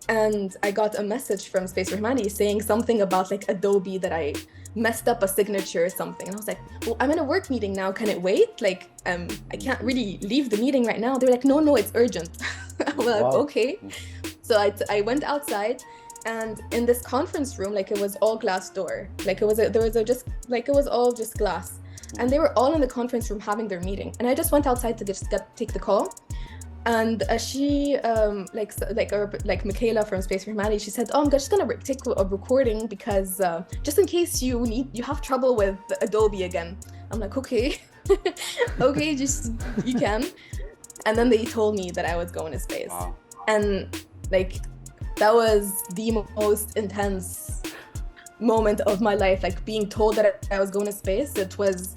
and I got a message from Space for Humanity saying something about like Adobe that I messed up a signature or something. And I was like, well, I'm in a work meeting now. Can it wait? Like, I can't really leave the meeting right now. They're like, no, no, it's urgent. I'm like, Wow. okay. So I went outside, and in this conference room, like it was all glass door. Like there was a just like it was all just glass. And they were all in the conference room having their meeting. And I just went outside to just take the call. And she, like Michaela from Space for Humanity, she said, "Oh, I'm just gonna take a recording because just in case you have trouble with Adobe again." I'm like, okay, okay, just you can. And then they told me that I was going to space, Wow. and like that was the most intense moment of my life. Like being told that I was going to space, it was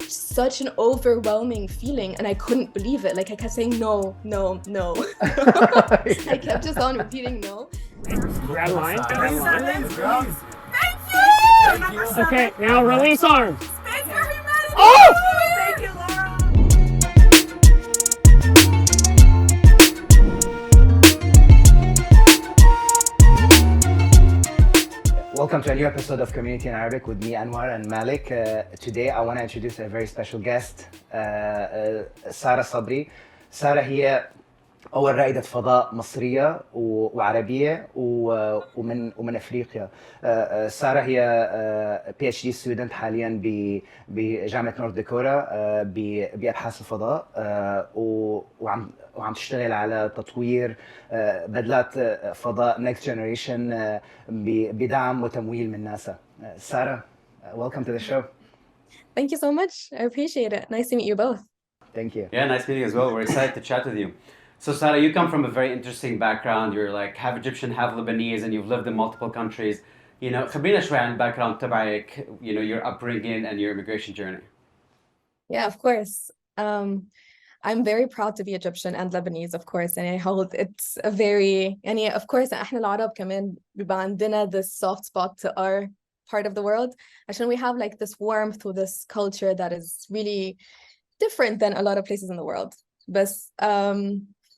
such an overwhelming feeling, and I couldn't believe it. Like I kept saying no, no, no. I kept just on repeating no. Grab line. Thank you! Thank you! Okay, now release arms. Space for humanity! Oh! Thank you, Laura! Welcome to a new episode of Community in Arabic with me, Anwar and Malek. Today I want to introduce a very special guest, Sara Sabry. Sara هي أول رائدة فضاء مصرية وعربية ومن أفريقيا. سارة هي PhD student حاليا بجامعة نورث داكوتا بأبحاث الفضاء، وعم تشتغل على تطوير بدلات فضاء next generation بدعم وتمويل من ناسا. سارة, welcome to the show. Thank you so much. I appreciate it. Nice to meet you both. Thank you. Yeah, nice meeting you as well. We're excited to chat with you. So Sara, you come from a very interesting background. You're like half Egyptian, half Lebanese, and you've lived in multiple countries. You know, خبرينا شوي عن background تبعك, you know, your upbringing and your immigration journey. Yeah, of course. I'm very proud to be Egyptian and Lebanese, of course, and I hold it's a very يعني of course احنا العرب كمان بيبقى عندنا this soft spot to our part of the world عشان we have like this warmth to this culture that is really different than a lot of places in the world.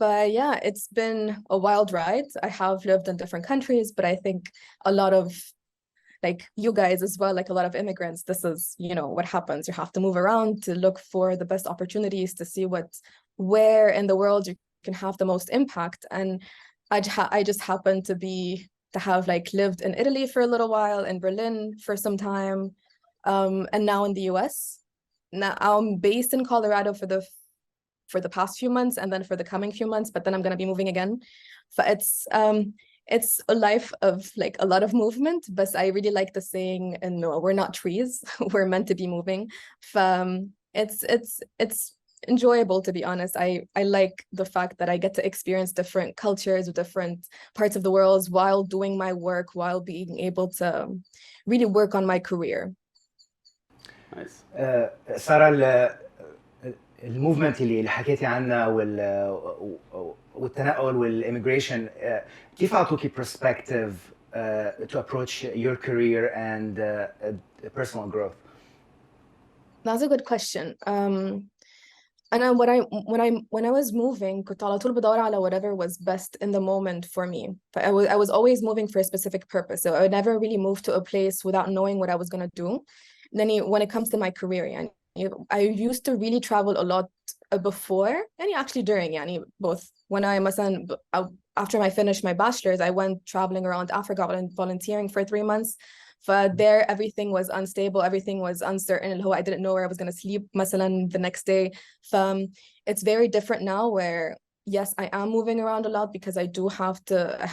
But yeah, it's been a wild ride. I have lived in different countries, but I think a lot of like you guys as well, like a lot of immigrants, this is, you know, what happens. You have to move around to look for the best opportunities to see where in the world you can have the most impact. And I just happened to have like lived in Italy for a little while, in Berlin for some time, and now in the US. Now I'm based in Colorado for the past few months and then for the coming few months, but then I'm going to be moving again. But it's a life of like a lot of movement, but I really like the saying, and no, we're not trees, we're meant to be moving. It's enjoyable, to be honest. I like the fact that I get to experience different cultures with different parts of the world while doing my work, while being able to really work on my career. Nice. سارة, الموفمنت اللي حكيتي عنها والتنقل والإميجريشن, كيف أعطوكي perspective to approach your career and personal growth? That's a good question. And when I was moving كنت على طول بدور على whatever was best in the moment for me. But I was always moving for a specific purpose. So I would never really move to a place without knowing what I was going to do. And then when it comes to my career, يعني, I used to really travel a lot before, and actually during, يعني, both. When I مثلا after I finished my bachelor's, I went traveling around Africa volunteering for 3 months. But there, everything was unstable, everything was uncertain. I didn't know where I was going to sleep مثلا the next day. It's very different now where, yes, I am moving around a lot because I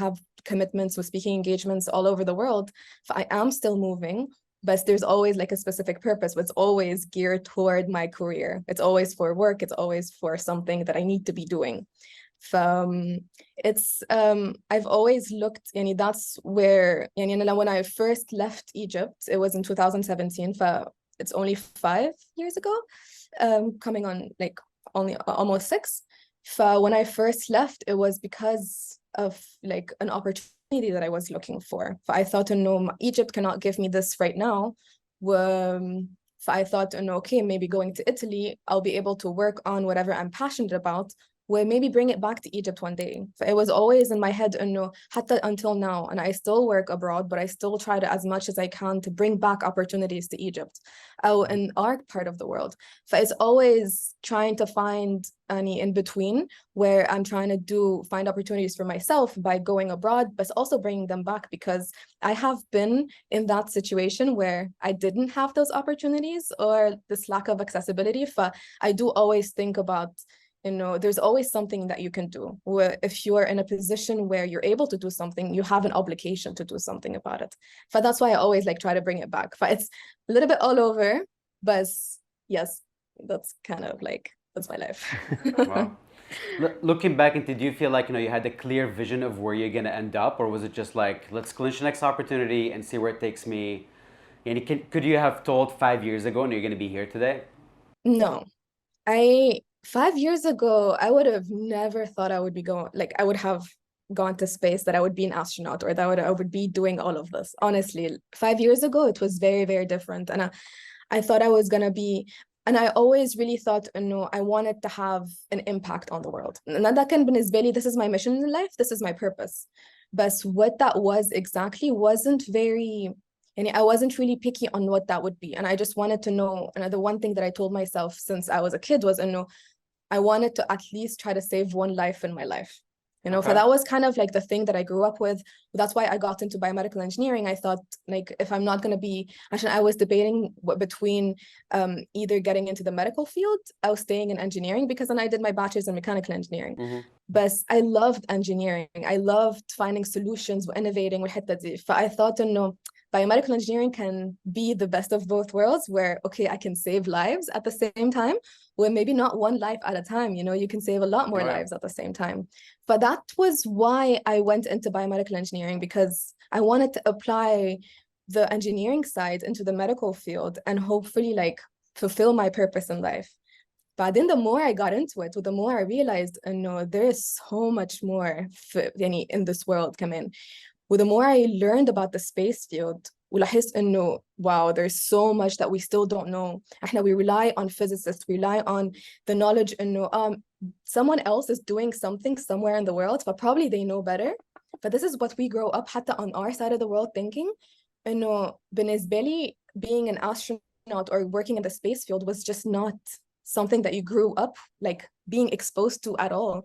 have commitments with speaking engagements all over the world. I am still moving, but there's always like a specific purpose. But it's always geared toward my career. It's always for work. It's always for something that I need to be doing. I've always looked, يعني that's where, يعني when I first left Egypt, it was in 2017. It's only 5 years ago, coming on like only almost 6. When I first left, it was because of like an opportunity that I was looking for. I thought, no, Egypt cannot give me this right now. I thought, no, okay, maybe going to Italy, I'll be able to work on whatever I'm passionate about will maybe bring it back to Egypt one day. So it was always in my head حتى until now, and I still work abroad, but I still try to as much as I can to bring back opportunities to Egypt in our part of the world. So it's always trying to find any in between where I'm trying to find opportunities for myself by going abroad, but also bringing them back, because I have been in that situation where I didn't have those opportunities or this lack of accessibility. But I do always think about, there's always something that you can do. Where if you are in a position where you're able to do something, you have an obligation to do something about it. But that's why I always like try to bring it back. But it's a little bit all over, but yes, that's kind of like, that's my life. Wow. Looking back into, do you feel like you had a clear vision of where you're gonna end up, or was it just like, let's clinch the next opportunity and see where it takes me? And could you have told 5 years ago, and you're gonna be here today? No, 5 years ago, I would have never thought I would be I would have gone to space, that I would be an astronaut, or that I would be doing all of this. Honestly, 5 years ago, it was very, very different. And I thought I was gonna be, and I always really thought, I wanted to have an impact on the world. And that can be, this is my mission in life, this is my purpose. But what that was exactly wasn't very, and I wasn't really picky on what that would be. And I just wanted to know, and the one thing that I told myself since I was a kid was, I wanted to at least try to save one life in my life. Okay. So that was kind of like the thing that I grew up with. That's why I got into biomedical engineering. I thought, like, if I'm not going to be, actually, I was debating between either getting into the medical field or staying in engineering, because then I did my bachelor's in mechanical engineering. Mm-hmm. But I loved engineering. I loved finding solutions, innovating. But I thought, biomedical engineering can be the best of both worlds, where, okay, I can save lives at the same time, where maybe not one life at a time, you can save a lot more lives at the same time. But that was why I went into biomedical engineering, because I wanted to apply the engineering side into the medical field and hopefully like fulfill my purpose in life. But then the more I got into it, the more I realized, there is so much more in this world coming. Well, the more I learned about the space field, ولاحظت إنه wow, there's so much that we still don't know. We rely on physicists, we rely on the knowledge إنه someone else is doing something somewhere in the world, but probably they know better. But this is what we grow up حتى on our side of the world thinking. إنه بالنسبة لي, being an astronaut or working in the space field was just not something that you grew up like being exposed to at all.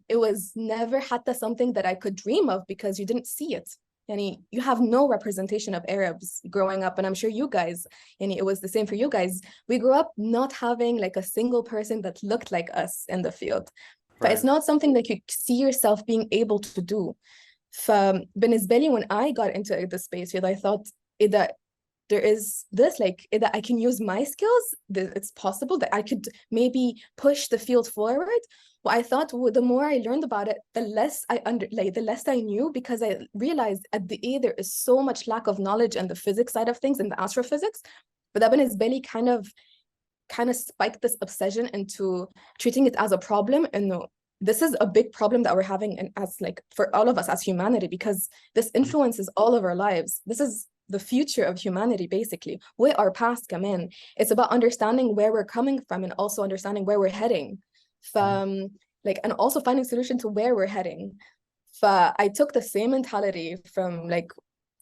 It was never حتى something that I could dream of, because you didn't see it. You have no representation of Arabs growing up, and I'm sure you guys, it was the same for you guys. We grew up not having like a single person that looked like us in the field. But it's not something that you see yourself being able to do. بالنسبة لي, when I got into the space field, I thought that there is this, like, that I can use my skills, that it's possible that I could maybe push the field forward. Well, I thought, the more I learned about it, the less I knew, because I realized at the A, there is so much lack of knowledge in the physics side of things, in the astrophysics. But that بالنسبة لي kind of spiked this obsession into treating it as a problem. And this is a big problem that we're having as like for all of us as humanity, because this influences all of our lives. This is the future of humanity, basically. Where our past come in. It's about understanding where we're coming from and also understanding where we're heading. And also finding solution to where we're heading. I took the same mentality from like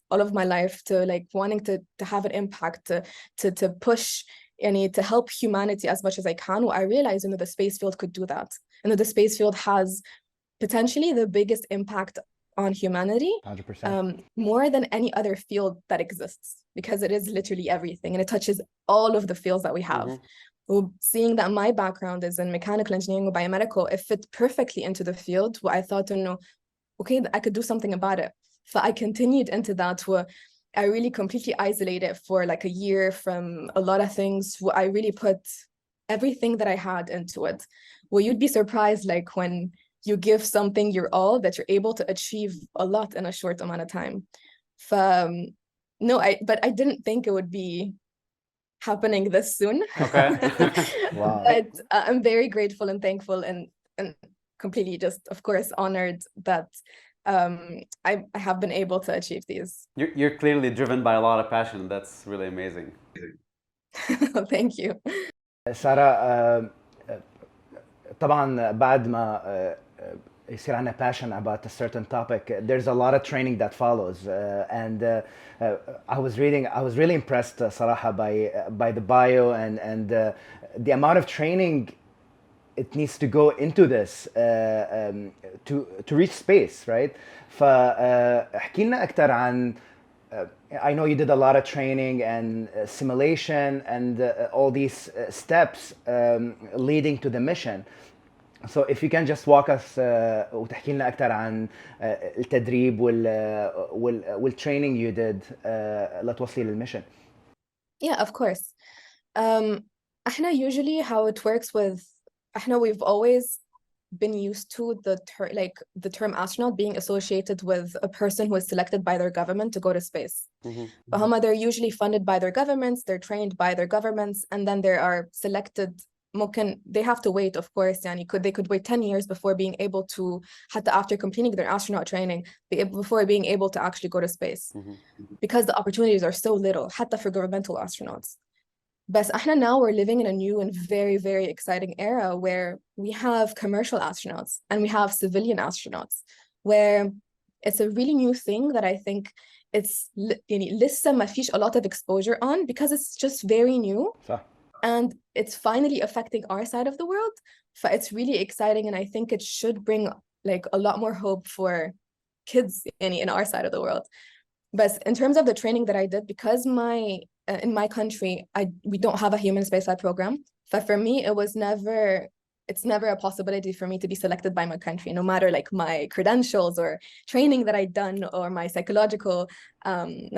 all of my life to like wanting to have an impact, to push to help humanity as much as I can. Well, I realized the space field could do that. The space field has potentially the biggest impact on humanity, 100%. more than any other field that exists, because it is literally everything, and it touches all of the fields that we have. Well, seeing that my background is in mechanical engineering or biomedical, it fit perfectly into the field. Well, I thought, okay, I could do something about it. So I continued into that, where I really completely isolated for like a year from a lot of things. Where I really put everything that I had into it. Well, you'd be surprised, like when you give something your all, that you're able to achieve a lot in a short amount of time. But I didn't think it would be happening this soon. Okay. Wow. But I'm very grateful and thankful and completely just, of course, honored that I have been able to achieve these. You're clearly driven by a lot of passion. That's really amazing. Thank you. Sara, طبعا بعد ما يصير عندنا passion about a certain topic, there's a lot of training that follows, and I was really impressed صراحة by the bio and the amount of training it needs to go into this to reach space, right? فاحكي لنا أكثر عن I know you did a lot of training and simulation and all these steps leading to the mission. So if you can just walk us وتحكي لنا أكثر عن التدريب والtraining you did لتوصلي للmission. Yeah, of course. احنا usually how it works with we've always been used to the term astronaut being associated with a person who is selected by their government to go to space. They're usually funded by their governments, they're trained by their governments, and then they are selected. They have to wait, of course, they could wait 10 years before being able to, after completing their astronaut training, before being able to actually go to space. Because the opportunities are so little, حتى for governmental astronauts. But now we're living in a new and very, very exciting era where we have commercial astronauts and we have civilian astronauts, where it's a really new thing that I think it's لسه ما فيش a lot of exposure on because it's just very new. And it's finally affecting our side of the world. It's really exciting, and I think it should bring like a lot more hope for kids in our side of the world. But in terms of the training that I did, because in my country we don't have a human spaceflight program, for me it's never a possibility for me to be selected by my country, no matter like my credentials or training that I'd done or my psychological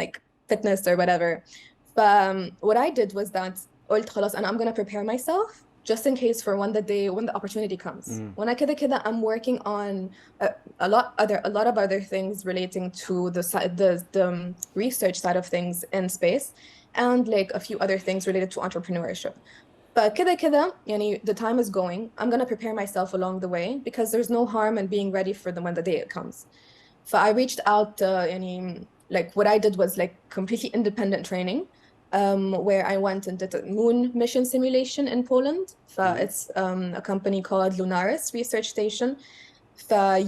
like fitness or whatever. What I did was that قلت خلاص I'm gonna prepare myself just in case for when the opportunity comes. وانا كده I'm working on a lot of other things relating to the research side of things in space, and like a few other things related to entrepreneurship. But كده the time is going. I'm gonna prepare myself along the way because there's no harm in being ready for when the day it comes. I reached out like what I did was like completely independent training. Where I went and did a moon mission simulation in Poland. It's a company called Lunaris Research Station.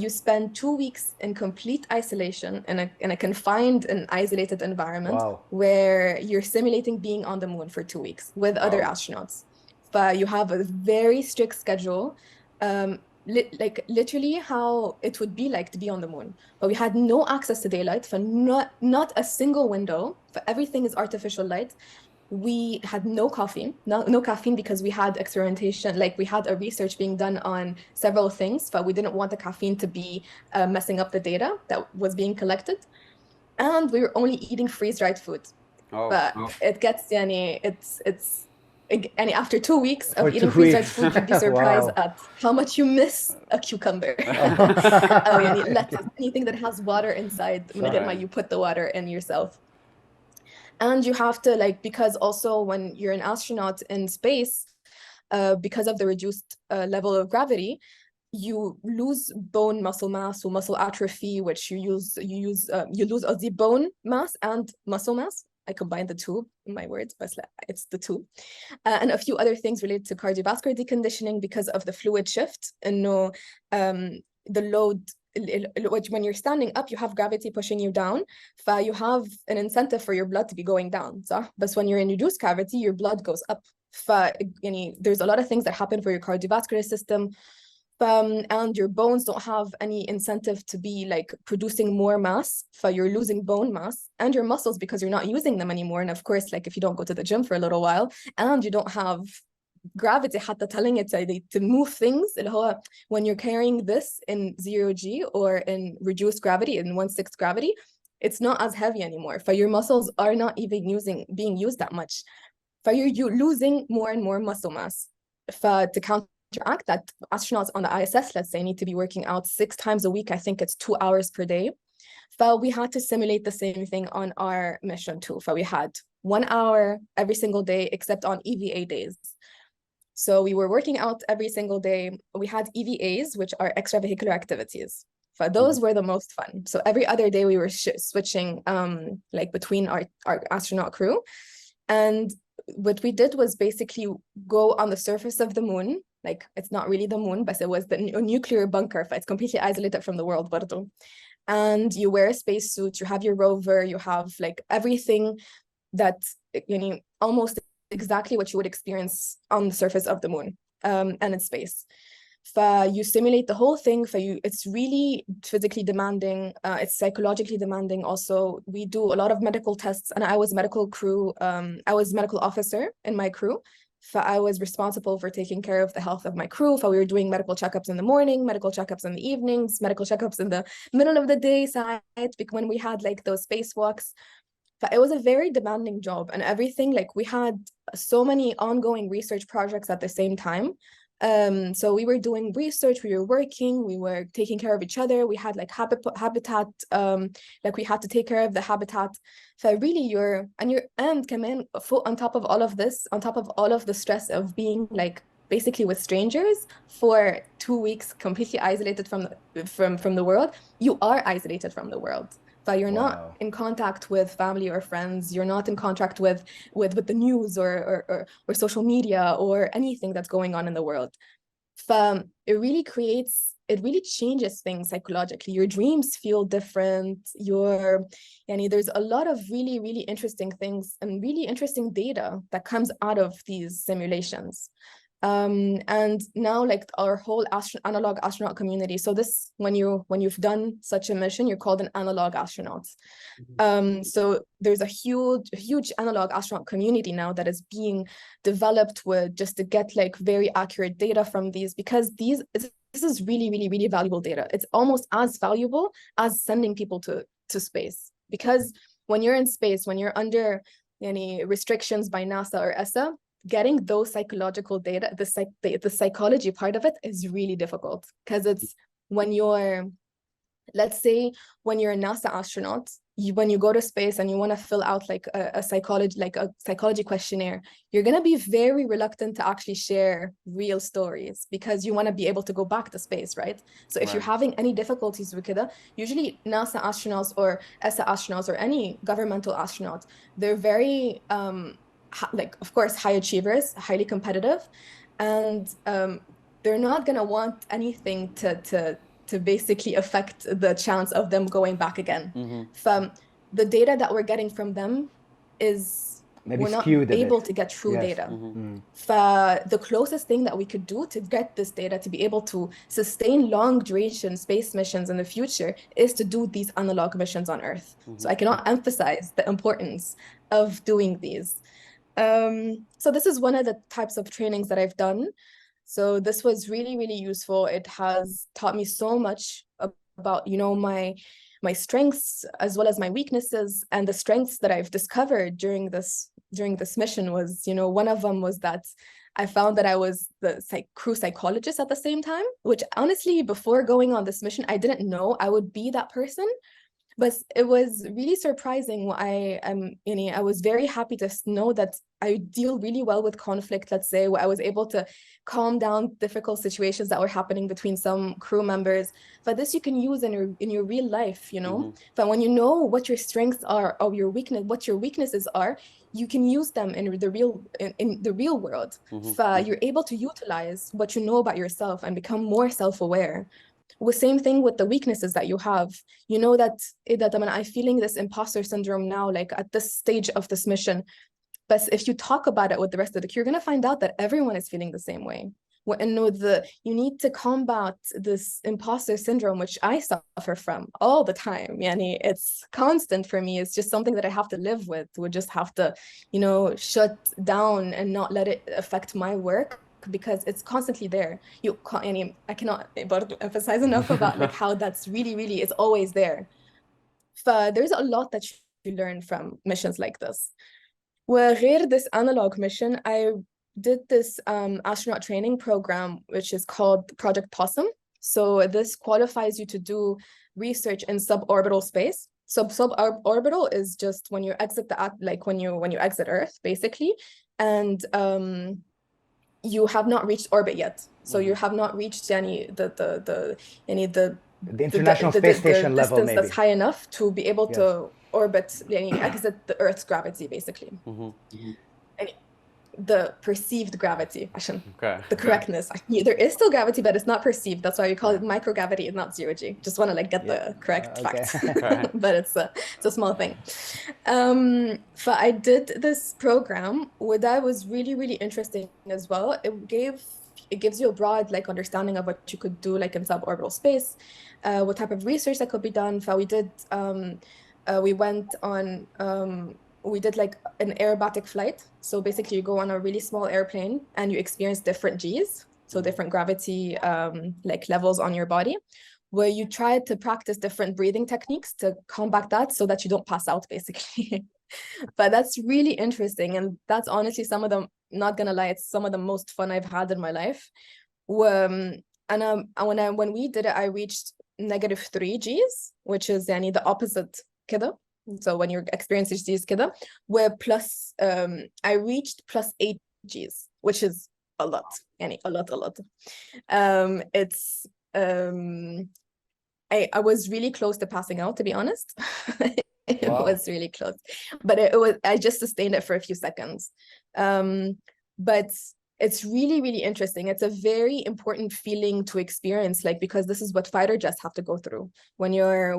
You spend 2 weeks in complete isolation in a confined and isolated environment. Wow. Where you're simulating being on the moon for 2 weeks with other astronauts. You have a very strict schedule. Like literally how it would be like to be on the moon, but we had no access to daylight, not a single window, everything is artificial light. We had no caffeine because we had experimentation, like we had a research being done on several things, but we didn't want the caffeine to be messing up the data that was being collected, and we were only eating freeze-dried food. But it gets it's and after 2 weeks of eating freeze-dried food, you'd be surprised at how much you miss a cucumber. Anything that has water inside, you put the water in yourself. And you have to because also when you're an astronaut in space, because of the reduced level of gravity, you lose bone muscle mass or muscle atrophy, which you lose the bone mass and muscle mass. I combined the two in my words, but it's the two. And a few other things related to cardiovascular deconditioning because of the fluid shift. And the load, when you're standing up, you have gravity pushing you down. You have an incentive for your blood to be going down. But when you're in reduced gravity, your blood goes up. There's a lot of things that happen for your cardiovascular system. And your bones don't have any incentive to be like producing more mass. You're losing bone mass, and your muscles because you're not using them anymore. And of course, like if you don't go to the gym for a little while and you don't have gravity حتى telling it to move things, when you're carrying this in 0G or in reduced gravity, in 1/6 gravity, it's not as heavy anymore. Your muscles are not even being used that much. You're losing more and more muscle mass. To counteract that, astronauts on the ISS, let's say, need to be working out 6 times a week. I think it's 2 hours per day. We had to simulate the same thing on our mission too. We had 1 hour every single day except on EVA days. So we were working out every single day. We had EVAs, which are extravehicular activities. Those were the most fun. So every other day we were switching like between our astronaut crew. And what we did was basically go on the surface of the moon, like it's not really the moon, but it was the nuclear bunker. It's completely isolated from the world برضو. And you wear a spacesuit, you have your rover, you have like everything that, you know, almost exactly what you would experience on the surface of the moon and in space. You simulate the whole thing. It's really physically demanding. It's psychologically demanding. Also, we do a lot of medical tests, and I was medical officer in my crew. I was responsible for taking care of the health of my crew. We were doing medical checkups in the morning, medical checkups in the evenings, medical checkups in the middle of the day, when we had like those spacewalks. It was a very demanding job, and everything, like we had so many ongoing research projects at the same time. So we were doing research, we were working, we were taking care of each other. We had like habitat, like we had to take care of the habitat. Really and كمان on top of all of this, on top of all of the stress of being like basically with strangers for 2 weeks, completely isolated from the world, you are isolated from the world. You're not in contact with family or friends. You're not in contact with the news or social media or anything that's going on in the world. It really changes things psychologically. Your dreams feel different. There's a lot of really, really interesting things and really interesting data that comes out of these simulations. And now like our whole analog astronaut community. So this, when you've done such a mission, you're called an analog astronaut. So there's a huge analog astronaut community now that is being developed just to get like very accurate data from these, because this is really, really, really valuable data. It's almost as valuable as sending people to space, because when you're in space, when you're under any restrictions by NASA or ESA, getting those psychological data, the psychology part of it is really difficult, because it's let's say when you're a NASA astronaut, when you go to space and you want to fill out like a psychology questionnaire, you're going to be very reluctant to actually share real stories, because you want to be able to go back to space, right? So if you're having any difficulties with it, usually NASA astronauts or ESA astronauts or any governmental astronaut, they're very like, of course, high achievers, highly competitive, and they're not gonna want anything to basically affect the chance of them going back again. From the data that we're getting from them is maybe we're not skewed able to get true data. The closest thing that we could do to get this data to be able to sustain long duration space missions in the future is to do these analog missions on Earth. So I cannot emphasize the importance of doing these. So this is one of the types of trainings that I've done. So this was really, really useful. It has taught me so much about, my strengths as well as my weaknesses. And the strengths that I've discovered during this mission was, one of them was that I found that I was the crew psychologist at the same time, which honestly, before going on this mission, I didn't know I would be that person. But it was really surprising. I was very happy to know that I deal really well with conflict, let's say, where I was able to calm down difficult situations that were happening between some crew members. But this you can use in your real life, But when you know what your strengths are or what your weaknesses are, you can use them in the real world. You're able to utilize what you know about yourself and become more self-aware. Same thing with the weaknesses that you have. You know that I'm feeling this imposter syndrome now, like at this stage of this mission. But if you talk about it with the rest of the crew, you're going to find out that everyone is feeling the same way. You need to combat this imposter syndrome, which I suffer from all the time. It's constant for me. It's just something that I have to live with. We just have to, shut down and not let it affect my work, because it's constantly there. I cannot emphasize enough about like how that's really, really, it's always there. There's a lot that you learn from missions like this. وغير this analog mission, I did this astronaut training program, which is called Project Possum. So this qualifies you to do research in suborbital space. So suborbital is just when you exit when you exit Earth, basically, and you have not reached orbit yet. So you have not reached any the International Space Station level, distance maybe. That's high enough to be able to orbit, exit the Earth's gravity, basically. the perceived gravity عشان Okay. the correctness. There is still gravity, but it's not perceived. That's why we call it microgravity and not zero G. Just want to like get the correct okay. fact. Okay. But it's a small thing. I did this program that was really, really interesting as well. It gives you a broad like understanding of what you could do like in suborbital space, what type of research that could be done. We went on we did like an aerobatic flight. So basically you go on a really small airplane and you experience different Gs, so different gravity like levels on your body, where you try to practice different breathing techniques to combat that so that you don't pass out basically. But that's really interesting. And that's honestly some of them, not gonna lie, it's some of the most fun I've had in my life. When we did it, I reached -3 Gs, which is يعني the opposite كده. So when you're experiencing Gs كده, where I reached +8 Gs, which is a lot, يعني a lot. I was really close to passing out, to be honest. It was really close, but I just sustained it for a few seconds. But it's really, really interesting. It's a very important feeling to experience, like, because this is what fighter jets have to go through when you're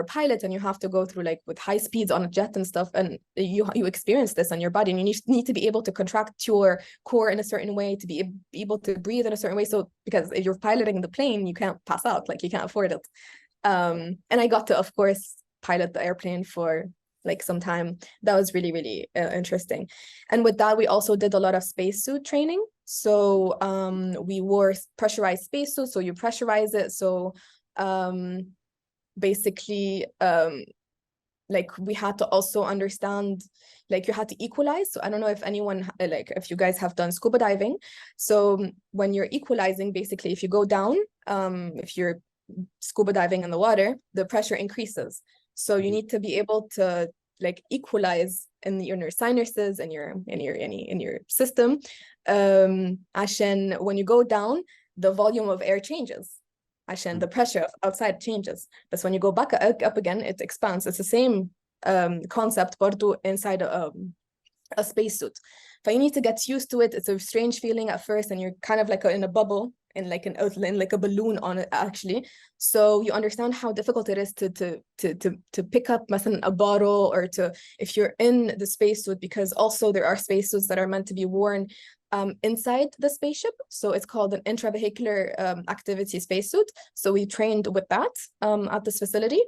a pilot and you have to go through like with high speeds on a jet and stuff, and you experience this on your body, and you need to be able to contract your core in a certain way to be able to breathe in a certain way. So because if you're piloting the plane, you can't pass out, like you can't afford it. And I got to, of course, pilot the airplane for like some time. That was really, really interesting. And with that, we also did a lot of spacesuit training. So we wore pressurized spacesuits. So you pressurize it. So basically, like we had to also understand, like you had to equalize. So I don't know if anyone, like if you guys have done scuba diving. So when you're equalizing, basically, if you go down, if you're scuba diving in the water, the pressure increases. So you need to be able to like equalize in your sinuses and in your system. عشان when you go down, the volume of air changes. عشان the pressure outside changes. But when you go back up again, it expands. It's the same concept برضو inside a spacesuit. But you need to get used to it. It's a strange feeling at first, and you're kind of like in a bubble, in like a balloon on it actually. So you understand how difficult it is to pick up مثلا a bottle, or to, if you're in the spacesuit, because also there are spacesuits that are meant to be worn inside the spaceship. So it's called an intravehicular activity spacesuit. So we trained with that at this facility.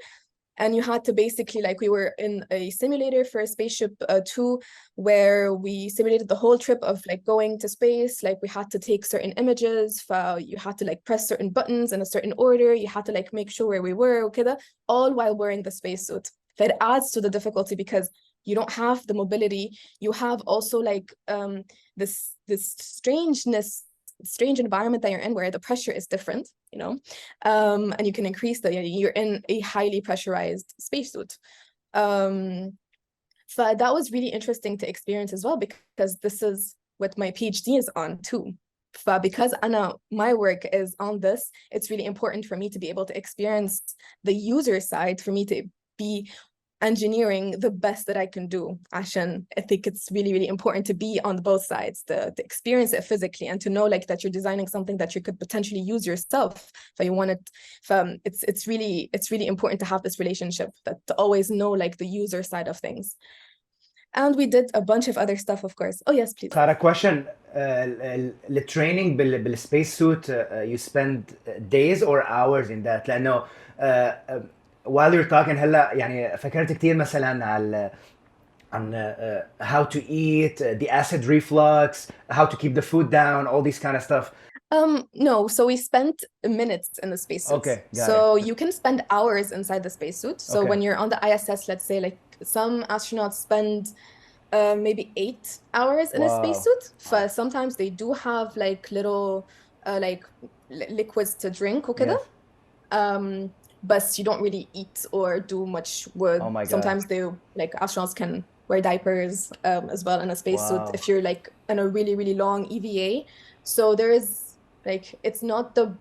And you had to basically, like, we were in a simulator for Spaceship 2, where we simulated the whole trip of like going to space. Like we had to take certain images, you had to like press certain buttons in a certain order. You had to like make sure where we were, okay, all while wearing the spacesuit. That adds to the difficulty because you don't have the mobility. You have also like this strange environment that you're in, where the pressure is different, you know, and you can increase you're in a highly pressurized spacesuit. So that was really interesting to experience as well, because this is what my PhD is on too. Because my work is on this, it's really important for me to be able to experience the user side, for me to be engineering the best that I can do. عشان I think it's really, really important to be on both sides, to experience it physically, and to know like that you're designing something that you could potentially use yourself. If you want it, it's really important to have this relationship, that to always know like the user side of things. And we did a bunch of other stuff, of course. Oh yes, please. Sara, question. The training بالسpace suit, you spend days or hours in that؟ لأنه while you're talking هلا يعني فكرت كتير مثلا عن how to eat, the acid reflux, how to keep the food down, all these kind of stuff. No, so we spent minutes in the spacesuits. Okay, got so it. You can spend hours inside the spacesuit. So when you're on the ISS, let's say, like some astronauts spend maybe 8 hours in a spacesuit. Sometimes they do have like little like liquids to drink, okay? Yes. But you don't really eat or do much work. Oh my God. Sometimes astronauts can wear diapers as well in a spacesuit if you're like in a really, really long EVA. So there is like, it's not the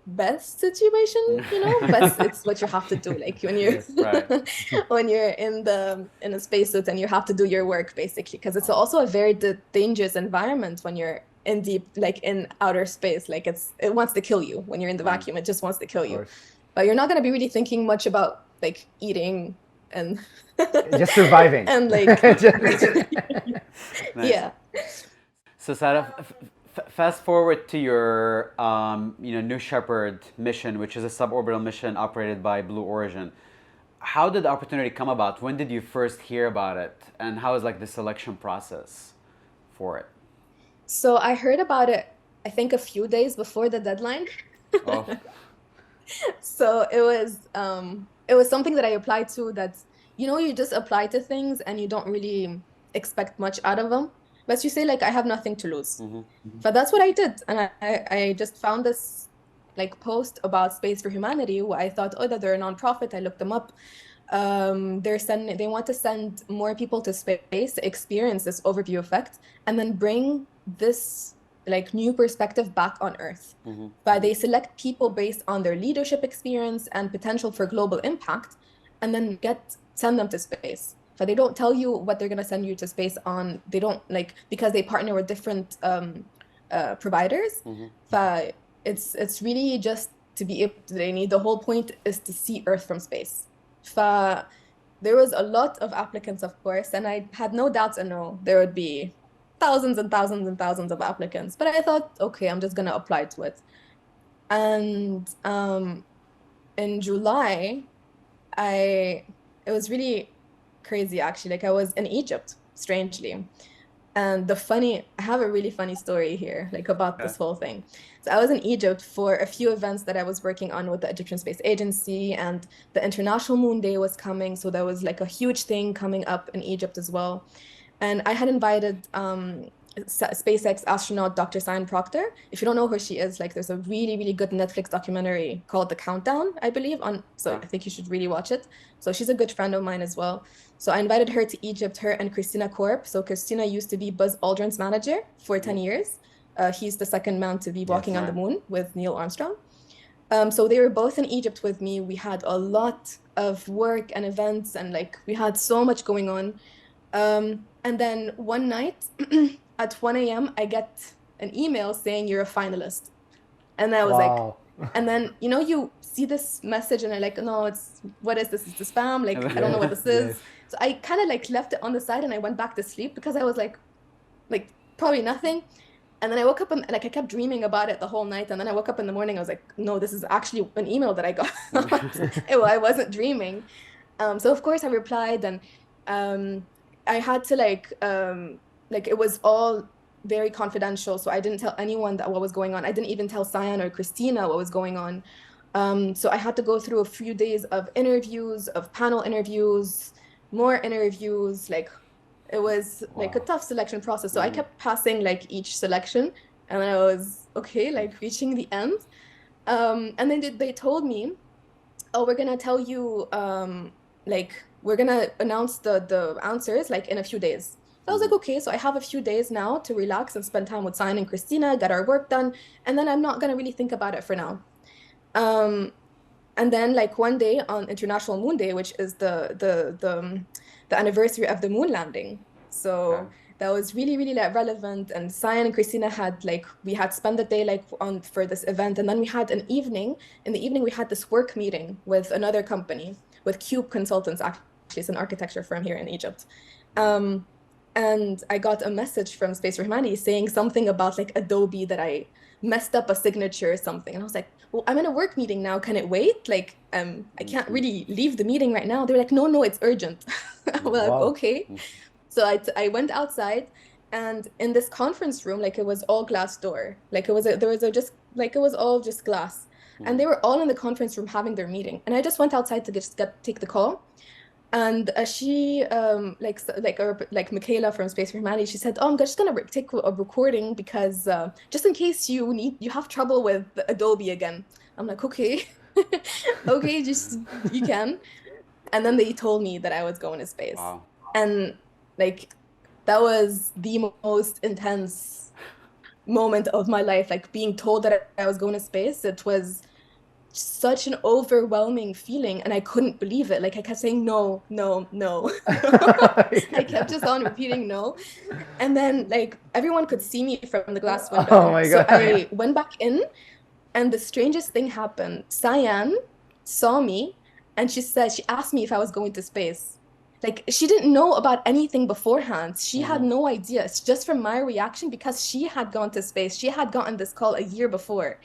best situation, but it's what you have to do. Like when you're Yes, right. when you're in a spacesuit and you have to do your work basically, because it's also a very dangerous environment when you're in deep, like in outer space. Like it wants to kill you when you're in the vacuum. It just wants to kill Of you. course. But you're not gonna be really thinking much about like eating and Just surviving. and like Nice. yeah. So Sarah, fast forward to your New Shepard mission, which is a suborbital mission operated by Blue Origin. How did the opportunity come about? When did you first hear about it, and how is like the selection process for it? So I heard about it, I think a few days before the deadline. Oh, So it was something that I applied to that, you just apply to things and you don't really expect much out of them. But you say like I have nothing to lose. But that's what I did. And I just found this like post about Space for Humanity where I thought, oh, that they're a nonprofit. I looked them up. They want to send more people to space to experience this overview effect and then bring this like new perspective back on Earth. But they select people based on their leadership experience and potential for global impact, and then send them to space. But they don't tell you what they're gonna send you to space on. They don't like, because they partner with different providers. But it's really just to be able to, the whole point is to see Earth from space. There was a lot of applicants, of course, and I had no doubts there would be thousands and thousands and thousands of applicants. But I thought, okay, I'm just gonna apply to it. And in July, it was really crazy actually. Like I was in Egypt, strangely. And I have a really funny story here, like about this whole thing. So I was in Egypt for a few events that I was working on with the Egyptian Space Agency, and the International Moon Day was coming. So there was like a huge thing coming up in Egypt as well. And I had invited SpaceX astronaut Dr. Sian Proctor. If you don't know who she is, like there's a really, really good Netflix documentary called The Countdown, I believe. So I think you should really watch it. So she's a good friend of mine as well. So I invited her to Egypt, her and Christina Korp. So Christina used to be Buzz Aldrin's manager for 10 years. He's the second man to be walking on the moon with Neil Armstrong. So they were both in Egypt with me. We had a lot of work and events, and like we had so much going on. And then one night at 1 a.m., I get an email saying you're a finalist. And I was like, and then, you see this message and I'm like, no, what is this? Is this spam? Like, I don't know what this is. So I kind of like left it on the side and I went back to sleep because I was like probably nothing. And then I woke up and like I kept dreaming about it the whole night. And then I woke up in the morning, I was like, no, this is actually an email that I got. I wasn't dreaming. So of course I replied, and I had to like it was all very confidential. So I didn't tell anyone what was going on. I didn't even tell Sian or Christina what was going on. So I had to go through a few days of interviews, of panel interviews, more interviews. Like it was like a tough selection process. So I kept passing like each selection, and I was okay, like reaching the end. And then they told me, oh, we're gonna tell you we're gonna announce the answers like in a few days. So I was like, okay, so I have a few days now to relax and spend time with Sian and Christina, get our work done, and then I'm not gonna really think about it for now. And then like one day on International Moon Day, which is the anniversary of the moon landing. So that was really, really like relevant. And Sian and Christina we had spent the day for this event. And then we had an evening. In the evening, we had this work meeting with another company, with Cube Consultants, actually. It's an architecture firm here in Egypt. And I got a message from Space for Humanity saying something about like Adobe, that I messed up a signature or something. And I was like, well, I'm in a work meeting now. Can it wait? Like, I can't really leave the meeting right now. They were like, no, it's urgent. I was like, okay. So I went outside, and in this conference room, like it was all glass door. Like it was all just glass. And they were all in the conference room having their meeting. And I just went outside to take the call. And she, Michaela from Space for Humanity, she said, oh, I'm just gonna take a recording because just in case you have trouble with Adobe again. I'm like, okay, okay, just you can. And then they told me that I was going to space. Wow. And like that was the most intense moment of my life. Like being told that I was going to space, it was such an overwhelming feeling, and I couldn't believe it. Like I kept saying no, no, no. I kept just on repeating no. And then like everyone could see me from the glass Oh window. my So God. I went back in, and the strangest thing happened. Cyan saw me, and she asked me if I was going to space. Like she didn't know about anything beforehand. She had no idea. It's just from my reaction, because she had gone to space. She had gotten this call a year before.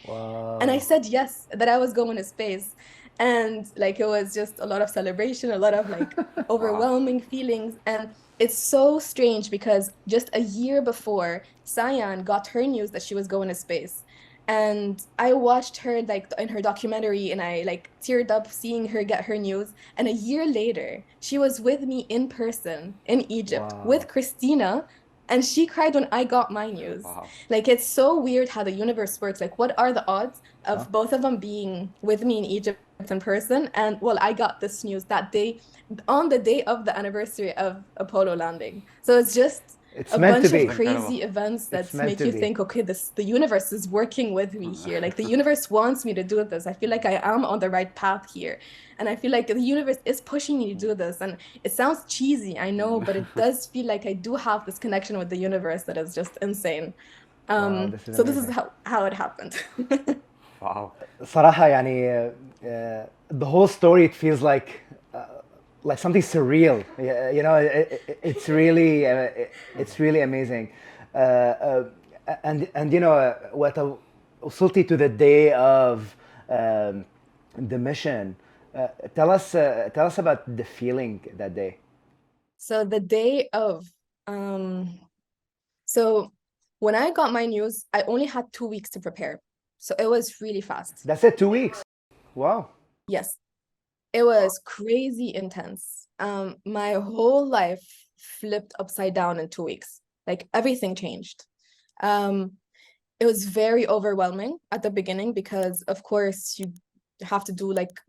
And I Wow. said yes, that I was going to space. And like it was just a lot of celebration, a lot of like Wow. overwhelming feelings. And it's so strange because just a year before, Cyan got her news that she was going to space. And I watched her like in her documentary, and I like teared up seeing her get her news. And a year later, she was with me in person in Egypt Wow. with Christina, and she cried when I got my news. Wow. Like it's so weird how the universe works. Like what are the odds Huh? of both of them being with me in Egypt in person? And well, I got this news that day on the day of the anniversary of Apollo landing. So it's just It's a meant to bunch of be. Incredible. crazy events It's that meant make to you be. think, okay, the universe is working with me here. Like the universe wants me to do this. I feel like I am on the right path here. And I feel like the universe is pushing me to do this. And it sounds cheesy, I know, but it does feel like I do have this connection with the universe that is just insane. Wow, this is So this is amazing. how it happened. Wow. صراحة يعني the whole story it feels like something surreal. You know, it's really amazing. And you know what وصلتي to the day of the mission. Tell us about the feeling that day. So the day of, so when I got my news, I only had 2 weeks to prepare. So it was really fast. That's it, 2 weeks. Wow. Yes, it was crazy intense. My whole life flipped upside down in 2 weeks. Like everything changed. It was very overwhelming at the beginning because, of course, you have to do like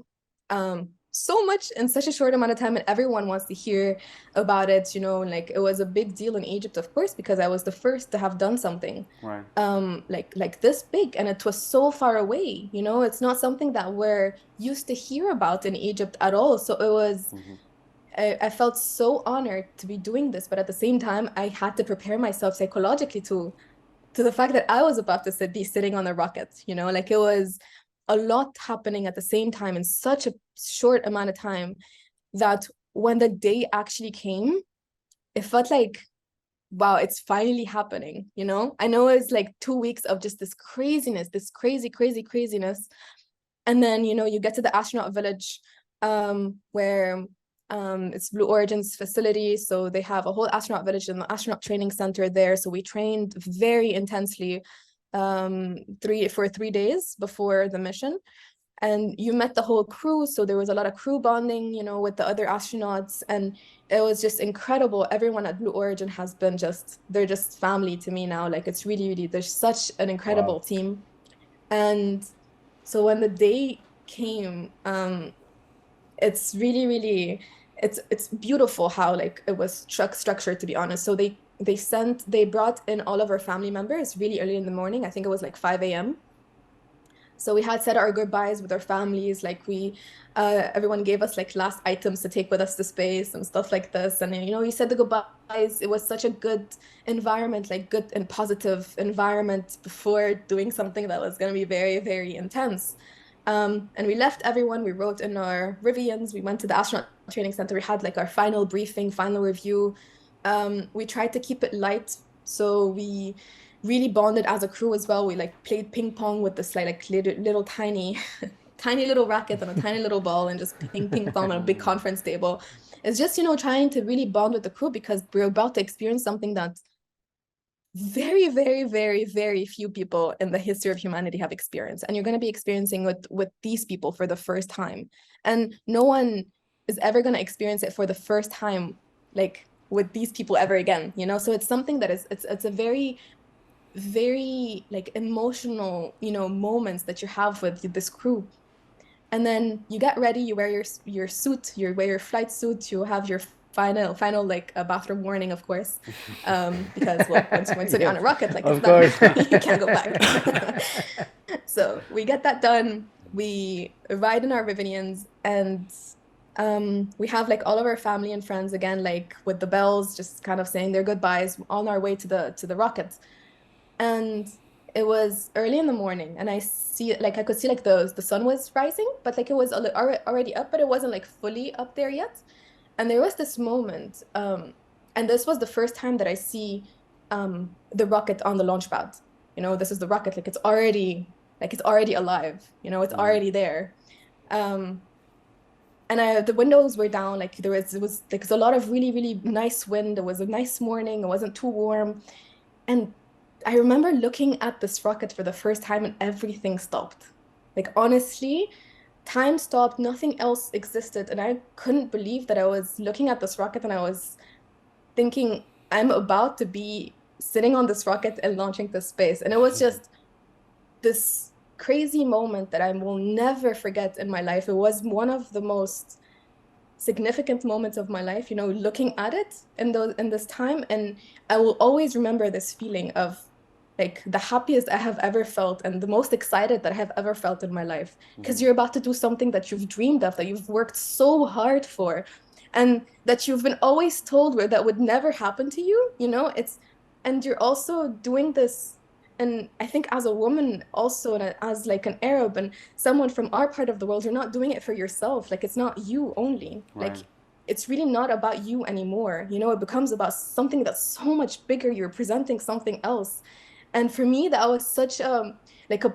so much in such a short amount of time, and everyone wants to hear about it, you know. Like it was a big deal in Egypt, of course, because I was the first to have done something Right. like this big, and it was so far away, you know. It's not something that we're used to hear about in Egypt at all. So it was I felt so honored to be doing this, but at the same time I had to prepare myself psychologically to the fact that I was about to be sitting on a rocket, you know. Like it was a lot happening at the same time in such a short amount of time, that when the day actually came, it felt like, wow, it's finally happening, you know? I know it's like 2 weeks of just this craziness, this craziness. And then, you know, you get to the astronaut village, where it's Blue Origin's facility. So they have a whole astronaut village and the astronaut training center there. So we trained very intensely for 3 days before the mission. And you met the whole crew, so there was a lot of crew bonding, you know, with the other astronauts, and it was just incredible. Everyone at Blue Origin has been they're just family to me now. Like it's really, there's such an incredible Wow. team. And so when the day came, it's really it's beautiful how like it was structured, to be honest. So they brought in all of our family members really early in the morning. I think it was like 5 a.m. So we had said our goodbyes with our families. Like everyone gave us like last items to take with us to space and stuff like this. And you know, we said the goodbyes. It was such a good environment, like good and positive environment before doing something that was going to be very, very intense. And we left everyone. We wrote in our Rivians. We went to the astronaut training center. We had like our final briefing, final review. We tried to keep it light. So we really bonded as a crew as well. We like played ping pong with this like little tiny tiny little racket and a tiny little ball, and just playing ping pong on a big conference table. It's just, you know, trying to really bond with the crew, because we're about to experience something that very few people in the history of humanity have experienced, and you're going to be experiencing with these people for the first time, and no one is ever going to experience it for the first time like with these people ever again, you know. So it's something that it's a very like emotional, you know, moments that you have with this crew. And then you get ready, you wear your suit, you wear your flight suit, you have your final like a bathroom warning, of course, because well, once you're on a rocket, like Of it's done. course. You can't go back. So we get that done. we ride in our Rivians, and we have like all of our family and friends again, like with the bells, just kind of saying their goodbyes on our way to the rockets. And it was early in the morning, and I could see like the sun was rising, but like it was already up, but it wasn't like fully up there yet. And there was this moment, and this was the first time that I see the rocket on the launch pad. You know, this is the rocket, like it's already alive, you know, it's already there. Um, and the windows were down, like it was like there's a lot of really, really nice wind. It was a nice morning, it wasn't too warm. And I remember looking at this rocket for the first time and everything stopped. Like honestly, time stopped, nothing else existed. And I couldn't believe that I was looking at this rocket and I was thinking, I'm about to be sitting on this rocket and launching to space. And it was just this crazy moment that I will never forget in my life. It was one of the most significant moments of my life, you know, looking at it in this time. And I will always remember this feeling of like the happiest I have ever felt and the most excited that I have ever felt in my life. Because you're about to do something that you've dreamed of, that you've worked so hard for, and that you've been always told where that would never happen to you, you know, and you're also doing this. And I think as a woman also, and as like an Arab and someone from our part of the world, you're not doing it for yourself. Like it's not you only. Like Right. it's really not about you anymore. You know, it becomes about something that's so much bigger. You're presenting something else. And for me, that was such a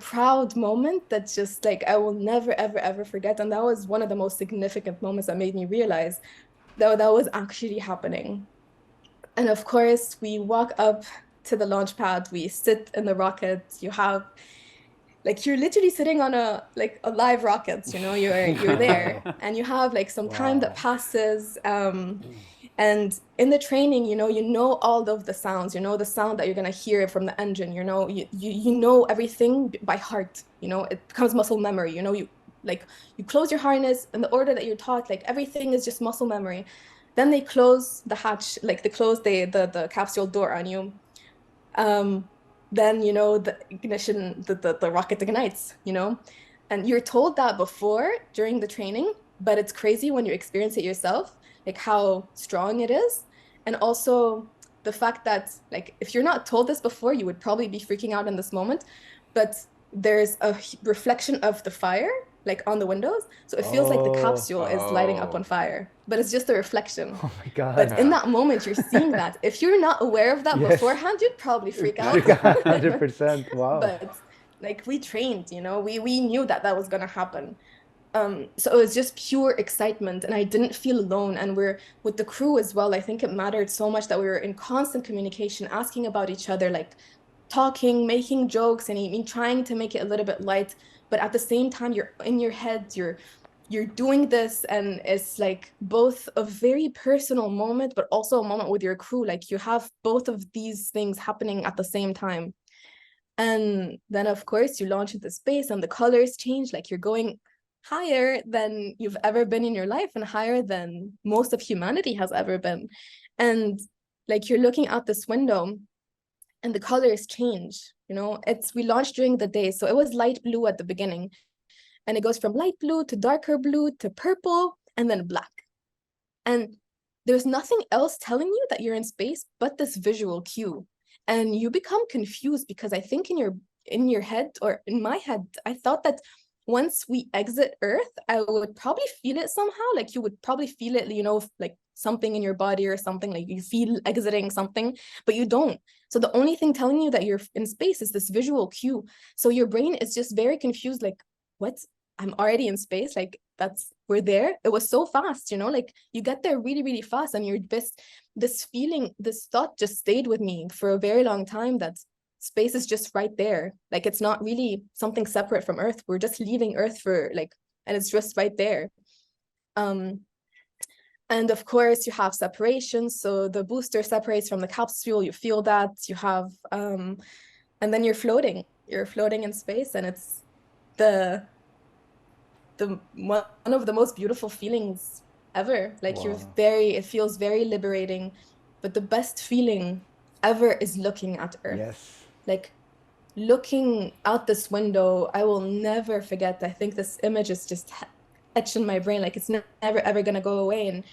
proud moment that just like I will never, ever, ever forget. And that was one of the most significant moments that made me realize that that was actually happening. And of course, we walk up to the launch pad, we sit in the rocket. You have like you're literally sitting on a live rocket, you know, you're there, and you have like some time that Wow. passes. And in the training, you know all of the sounds, you know the sound that you're gonna hear from the engine, you know everything by heart, you know, it becomes muscle memory, you know, you close your harness in the order that you're taught, like everything is just muscle memory. Then they close the hatch, like they close the capsule door on you. um then you know the ignition, the rocket ignites, you know, and you're told that before during the training, but it's crazy when you experience it yourself, like how strong it is. And also the fact that like if you're not told this before, you would probably be freaking out in this moment, but there's a reflection of the fire like on the windows, so it feels like the Oh, capsule is lighting up on Oh. fire, but it's just a reflection. oh my God. But in that moment, you're seeing that. If you're not aware of that Yes. beforehand, you'd probably freak out. 100%. Wow. But like we trained, you know, we knew that that was gonna happen. So it was just pure excitement, and I didn't feel alone. And we're with the crew as well. I think it mattered so much that we were in constant communication, asking about each other, like talking, making jokes, and even trying to make it a little bit light. But at the same time, you're in your head, you're doing this, and it's like both a very personal moment but also a moment with your crew, like you have both of these things happening at the same time. And then of course you launch into space and the colors change, like you're going higher than you've ever been in your life and higher than most of humanity has ever been. And like you're looking out this window and the colors change, you know, we launched during the day, so it was light blue at the beginning, and it goes from light blue to darker blue to purple and then black. And there's nothing else telling you that you're in space but this visual cue. And you become confused because I think in your head, or in my head, I thought that once we exit Earth, I would probably feel it somehow. Like you would probably feel it, you know, like something in your body or something, like you feel exiting something, but you don't. So the only thing telling you that you're in space is this visual cue. So your brain is just very confused, like, what? I'm already in space, like we're there. It was so fast, you know, like you get there really, really fast, and you're this feeling, this thought just stayed with me for a very long time, that space is just right there. Like it's not really something separate from Earth. We're just leaving Earth for like, and it's just right there. And of course you have separation. So the booster separates from the capsule, you feel that, you have, and then you're floating in space, and it's the one of the most beautiful feelings ever. Like Wow. it feels very liberating, but the best feeling ever is looking at Earth. Yes. Like looking out this window, I will never forget. I think this image is just etched in my brain, like it's never ever gonna go away. And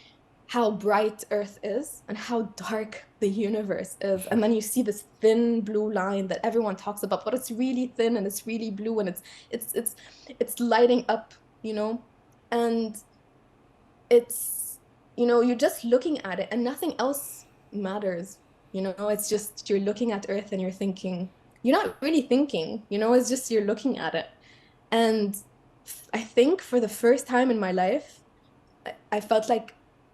how bright Earth is and how dark the universe is. And then you see this thin blue line that everyone talks about, but it's really thin and it's really blue and it's lighting up, you know? And it's, you're just looking at it and nothing else matters. It's just you're looking at Earth and you're thinking, you're not really thinking, it's just you're looking at it. And I think for the first time in my life, I felt like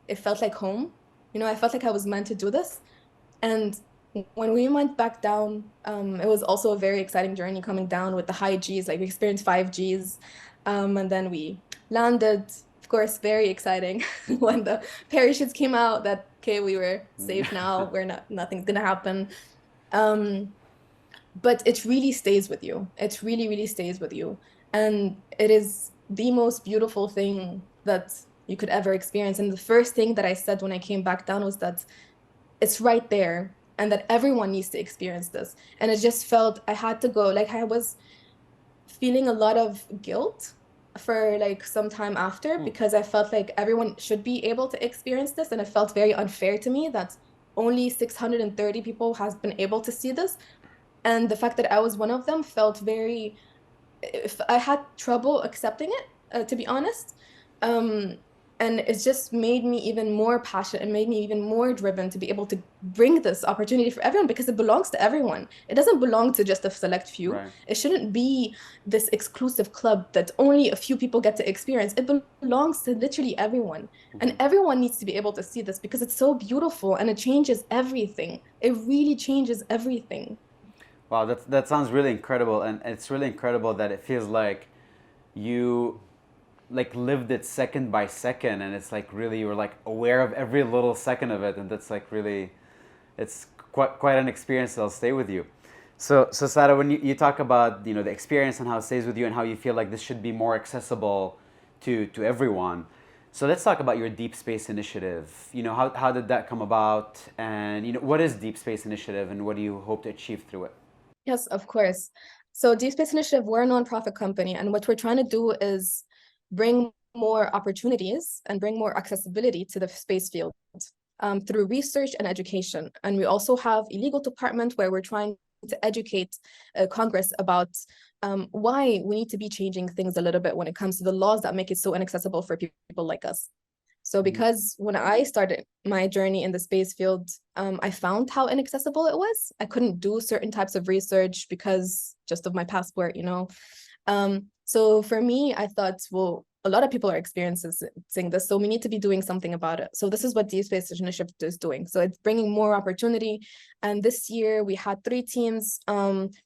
it felt like home. I felt like I was meant to do this. And when we went back down, it was also a very exciting journey coming down with the high Gs. Like we experienced 5 Gs, and then we landed. Of course, very exciting when the parachutes came out. That okay, we were safe now. Nothing's gonna happen. But it really stays with you. It really, really stays with you, and it is the most beautiful thing that you could ever experience. And the first thing that I said when I came back down was that it's right there and that everyone needs to experience this. And it just felt I had to go. Like I was feeling a lot of guilt for like some time after because I felt like everyone should be able to experience this. And it felt very unfair to me that only 630 people has been able to see this. And the fact that I was one of them felt very, I had trouble accepting it, to be honest. And it just made me even more passionate and made me even more driven to be able to bring this opportunity for everyone because it belongs to everyone. It doesn't belong to just a select few. Right. It shouldn't be this exclusive club that only a few people get to experience. It belongs to literally everyone. And everyone needs to be able to see this because it's so beautiful and it changes everything. It really changes everything. Wow, that sounds really incredible, and it's really incredible that it feels like you like lived it second by second, and it's like really you were like aware of every little second of it, and that's like really, it's quite an experience that'll stay with you. So Sara, when you talk about the experience and how it stays with you and how you feel like this should be more accessible to everyone, so let's talk about your Deep Space Initiative. How did that come about, and what is Deep Space Initiative, and what do you hope to achieve through it? Yes, of course. So Deep Space Initiative, we're a nonprofit company, and what we're trying to do is bring more opportunities and bring more accessibility to the space field through research and education. And we also have a legal department where we're trying to educate Congress about why we need to be changing things a little bit when it comes to the laws that make it so inaccessible for people like us. So because when I started my journey in the space field, I found how inaccessible it was. I couldn't do certain types of research because just of my passport, So for me, I thought, well, a lot of people are experiencing this, so we need to be doing something about it. So this is what Deep Space Initiative is doing. So it's bringing more opportunity. And this year we had 3 teams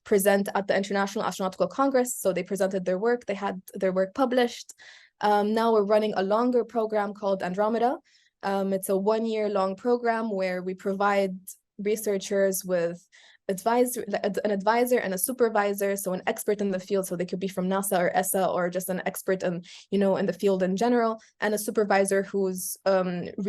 present at the International Astronautical Congress. So they presented their work. They had their work published. Now we're running a longer program called Andromeda. It's a 1-year-long program where we provide researchers with an advisor and a supervisor, so an expert in the field, so they could be from NASA or ESA or just an expert in the field in general, and a supervisor who's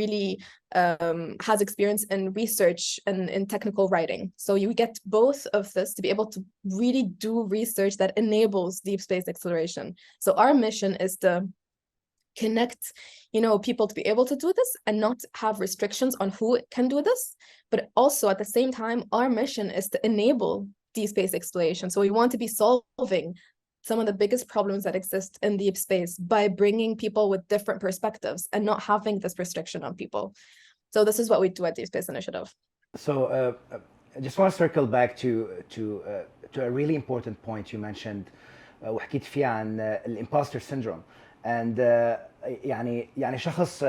really has experience in research and in technical writing. So you get both of this to be able to really do research that enables deep space exploration. So our mission is to connect people to be able to do this and not have restrictions on who can do this, but also at the same time our mission is to enable deep space exploration. So we want to be solving some of the biggest problems that exist in deep space by bringing people with different perspectives and not having this restriction on people. So this is what we do at Deep Space Initiative. So I just want to circle back to a really important point you mentioned وحكيت فيه عن الامبوستر syndrome. And يعني شخص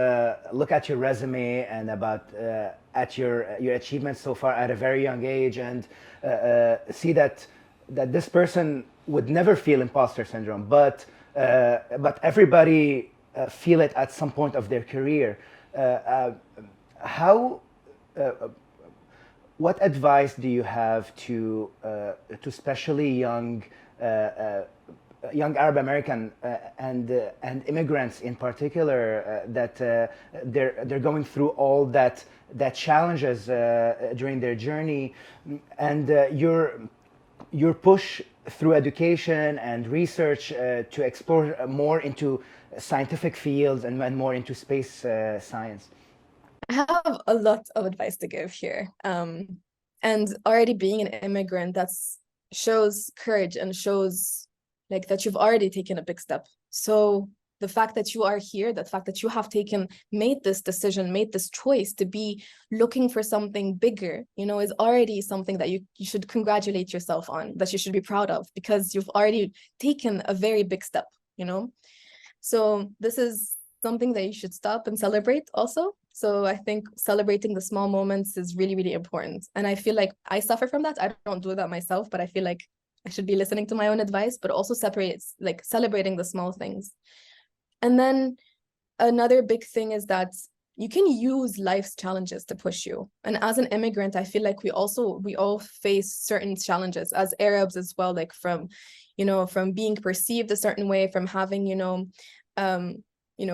look at your resume and about at your achievements so far at a very young age and see that this person would never feel imposter syndrome, but everybody feel it at some point of their career. What advice do you have to especially young Arab American and immigrants in particular that they're going through all that challenges during their journey, and your push through education and research to explore more into scientific fields and more into space science? I have a lot of advice to give here. And already being an immigrant, that's shows courage and shows like that you've already taken a big step. So the fact that you are here, the fact that you have made this decision, made this choice to be looking for something bigger, is already something that you should congratulate yourself on, that you should be proud of, because you've already taken a very big step. So this is something that you should stop and celebrate also. So I think celebrating the small moments is really, really important. And I feel like I suffer from that. I don't do that myself, but I feel like I should be listening to my own advice, but also celebrating the small things. And then another big thing is that you can use life's challenges to push you. And as an immigrant, I feel like we all face certain challenges as Arabs as well, like from being perceived a certain way, from having,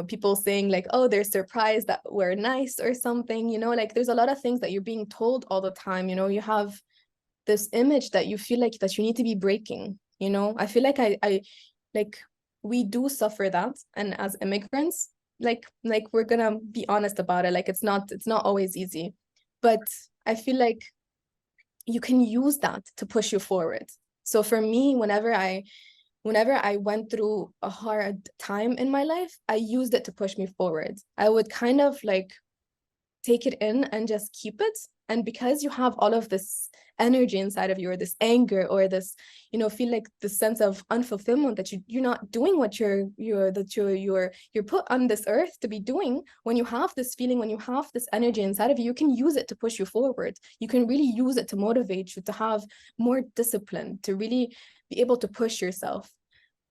people saying like, oh, they're surprised that we're nice or something, like there's a lot of things that you're being told all the time. You have this image that you feel like that you need to be breaking. I feel like I like we do suffer that, and as immigrants, like we're gonna be honest about it, like it's not always easy, but I feel like you can use that to push you forward. So for me, whenever I went through a hard time in my life, I used it to push me forward. I would kind of like take it in and just keep it. And because you have all of this energy inside of you, or this anger, or this, feel like the sense of unfulfillment that you're not doing what you're put on this earth to be doing. When you have this feeling, when you have this energy inside of you, you can use it to push you forward. You can really use it to motivate you, to have more discipline, to really be able to push yourself.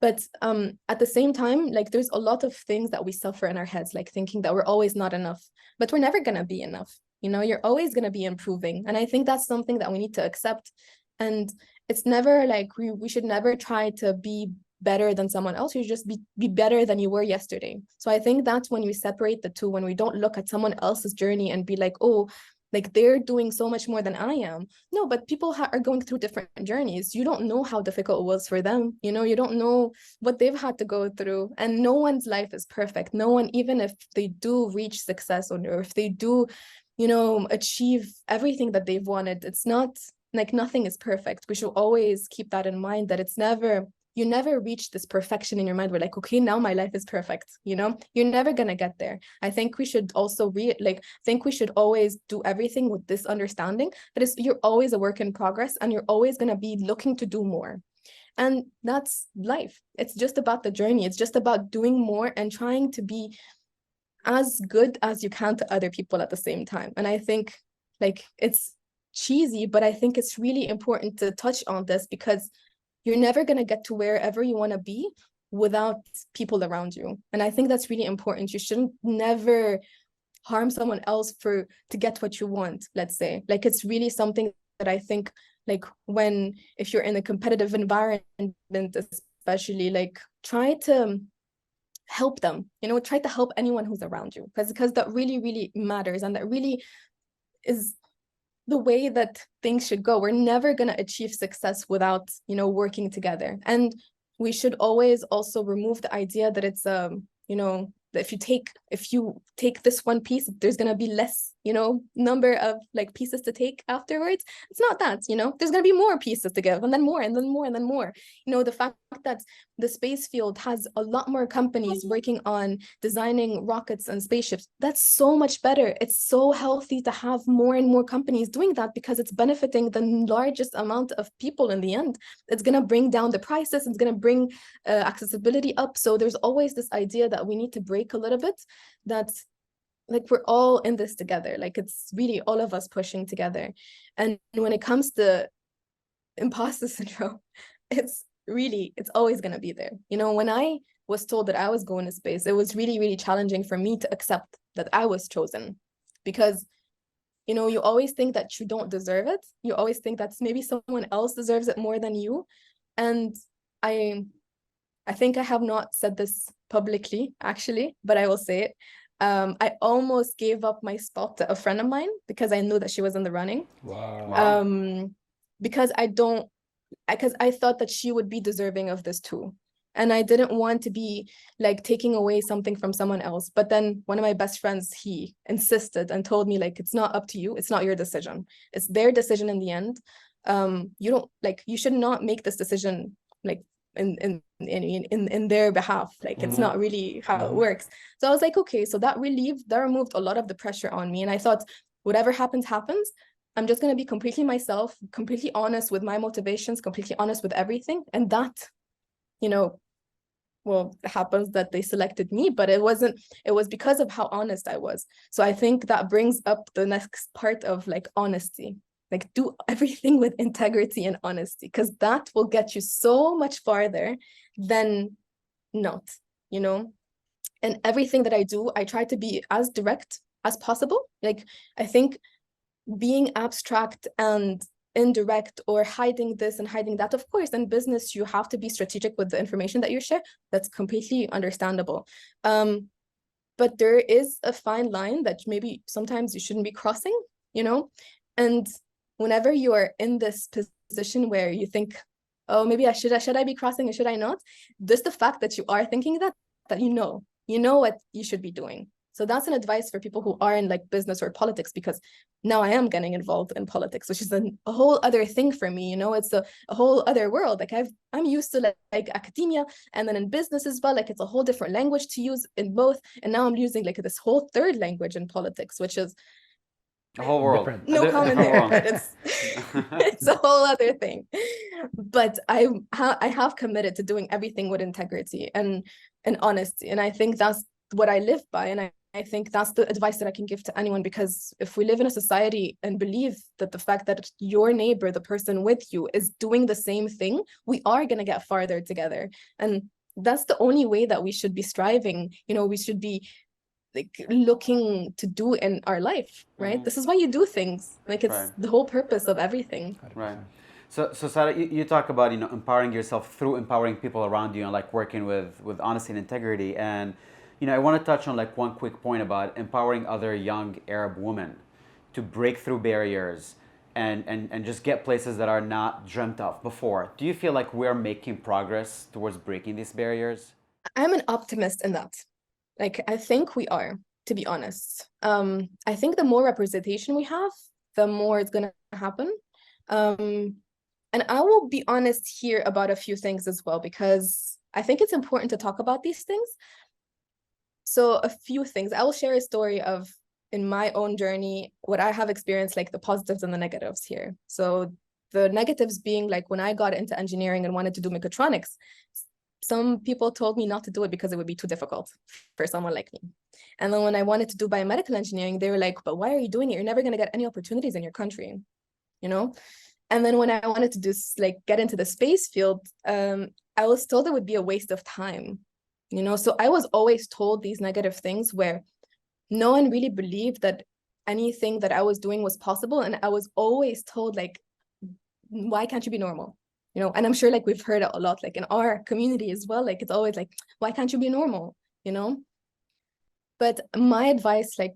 But at the same time, like there's a lot of things that we suffer in our heads, like thinking that we're always not enough, but we're never gonna be enough. You're always gonna be improving. And I think that's something that we need to accept. And it's never like we should never try to be better than someone else. You should just be better than you were yesterday. So I think that's when we separate the two, when we don't look at someone else's journey and be like, oh, like they're doing so much more than I am. No, but people are going through different journeys. You don't know how difficult it was for them. You don't know what they've had to go through. And no one's life is perfect. No one, even if they do reach success, or if they do, achieve everything that they've wanted, it's not like nothing is perfect. We should always keep that in mind, that you never reach this perfection in your mind. We're like, okay, now my life is perfect. You're never gonna get there. I think we should also think we should always do everything with this understanding that you're always a work in progress, and you're always gonna be looking to do more. And that's life. It's just about the journey. It's just about doing more and trying to be as good as you can to other people at the same time. And I think like it's cheesy, but I think it's really important to touch on this, because you're never going to get to wherever you want to be without people around you. And I think that's really important. You shouldn't never harm someone else to get what you want, let's say. Like it's really something that I think, like if you're in a competitive environment, especially, like try to help them, try to help anyone who's around you, because that really, really matters. And that really is the way that things should go. We're never going to achieve success without, working together. And we should always also remove the idea that it's, that if you take this one piece, there's going to be less, number of like pieces to take afterwards. It's not that, there's going to be more pieces to give, and then more, and then more, and then more. The fact that the space field has a lot more companies working on designing rockets and spaceships, that's so much better. It's so healthy to have more and more companies doing that, because it's benefiting the largest amount of people in the end. It's going to bring down the prices. It's going to bring accessibility up. So there's always this idea that we need to break a little bit, that like we're all in this together. Like it's really all of us pushing together. And when it comes to imposter syndrome, it's always going to be there. When I was told that I was going to space, it was really, really challenging for me to accept that I was chosen, because you always think that you don't deserve it. You always think that maybe someone else deserves it more than you. And I think I have not said this publicly, actually, but I will say it. I almost gave up my spot to a friend of mine because I knew that she was in the running. Wow. Because I don't because I thought that she would be deserving of this too. And I didn't want to be like taking away something from someone else. But then one of my best friends, he insisted and told me like, it's not up to you. It's not your decision. It's their decision in the end. You don't like, you should not make this decision like in their behalf. Like it's not really how it works. So I was like, okay, so that removed a lot of the pressure on me. And I thought, whatever happens, happens. I'm just going to be completely myself, completely honest with my motivations, completely honest with everything. And that, you know, well, it happens that they selected me, but it was because of how honest I was. So I think that brings up the next part of like honesty. Like do everything with integrity and honesty, because that will get you so much farther than not, you know? And everything that I do, I try to be as direct as possible. Like I think being abstract and indirect or hiding this and hiding that, of course, in business, you have to be strategic with the information that you share. That's completely understandable. But there is a fine line that maybe sometimes you shouldn't be crossing, you know? And whenever you are in this position where you think, oh, maybe should I be crossing or should I not? Just the fact that you are thinking that you know what you should be doing. So that's an advice for people who are in like business or politics, because now I am getting involved in politics, which is a whole other thing for me. You know, it's a whole other world. Like I'm used to like academia, and then in business as well. Like it's a whole different language to use in both. And now I'm using like this whole third language in politics, which is The whole world. Different. no comment there, world. but it's a whole other thing. But I have committed to doing everything with integrity and honesty, and I think that's what I live by, and I think that's the advice that I can give to anyone, because if we live in a society and believe that the fact that your neighbor, the person with you, is doing the same thing, we are going to get farther together. And that's the only way that we should be striving. You know, we should be like looking to do in our life, right? This is why you do things. Like it's the whole purpose of everything. Right. So Sara, you talk about, you know, empowering yourself through empowering people around you and like working with honesty and integrity. And, you know, I want to touch on like one quick point about empowering other young Arab women to break through barriers and just get places that are not dreamt of before. Do you feel like we're making progress towards breaking these barriers? I'm an optimist in that. Like, I think we are, to be honest. I think the more representation we have, the more it's going to happen. And I will be honest here about a few things as well, because I think it's important to talk about these things. So a few things. I will share a story of, in my own journey, what I have experienced, like the positives and the negatives here. So the negatives being like when I got into engineering and wanted to do mechatronics, some people told me not to do it because it would be too difficult for someone like me. And then when I wanted to do biomedical engineering, they were like, but why are you doing it? You're never going to get any opportunities in your country, you know? And then when I wanted to do like get into the space field, I was told it would be a waste of time, you know? So I was always told these negative things where no one really believed that anything that I was doing was possible. And I was always told like, why can't you be normal? You know, and I'm sure like we've heard it a lot, like in our community as well, like it's always like, why can't you be normal, you know? But my advice like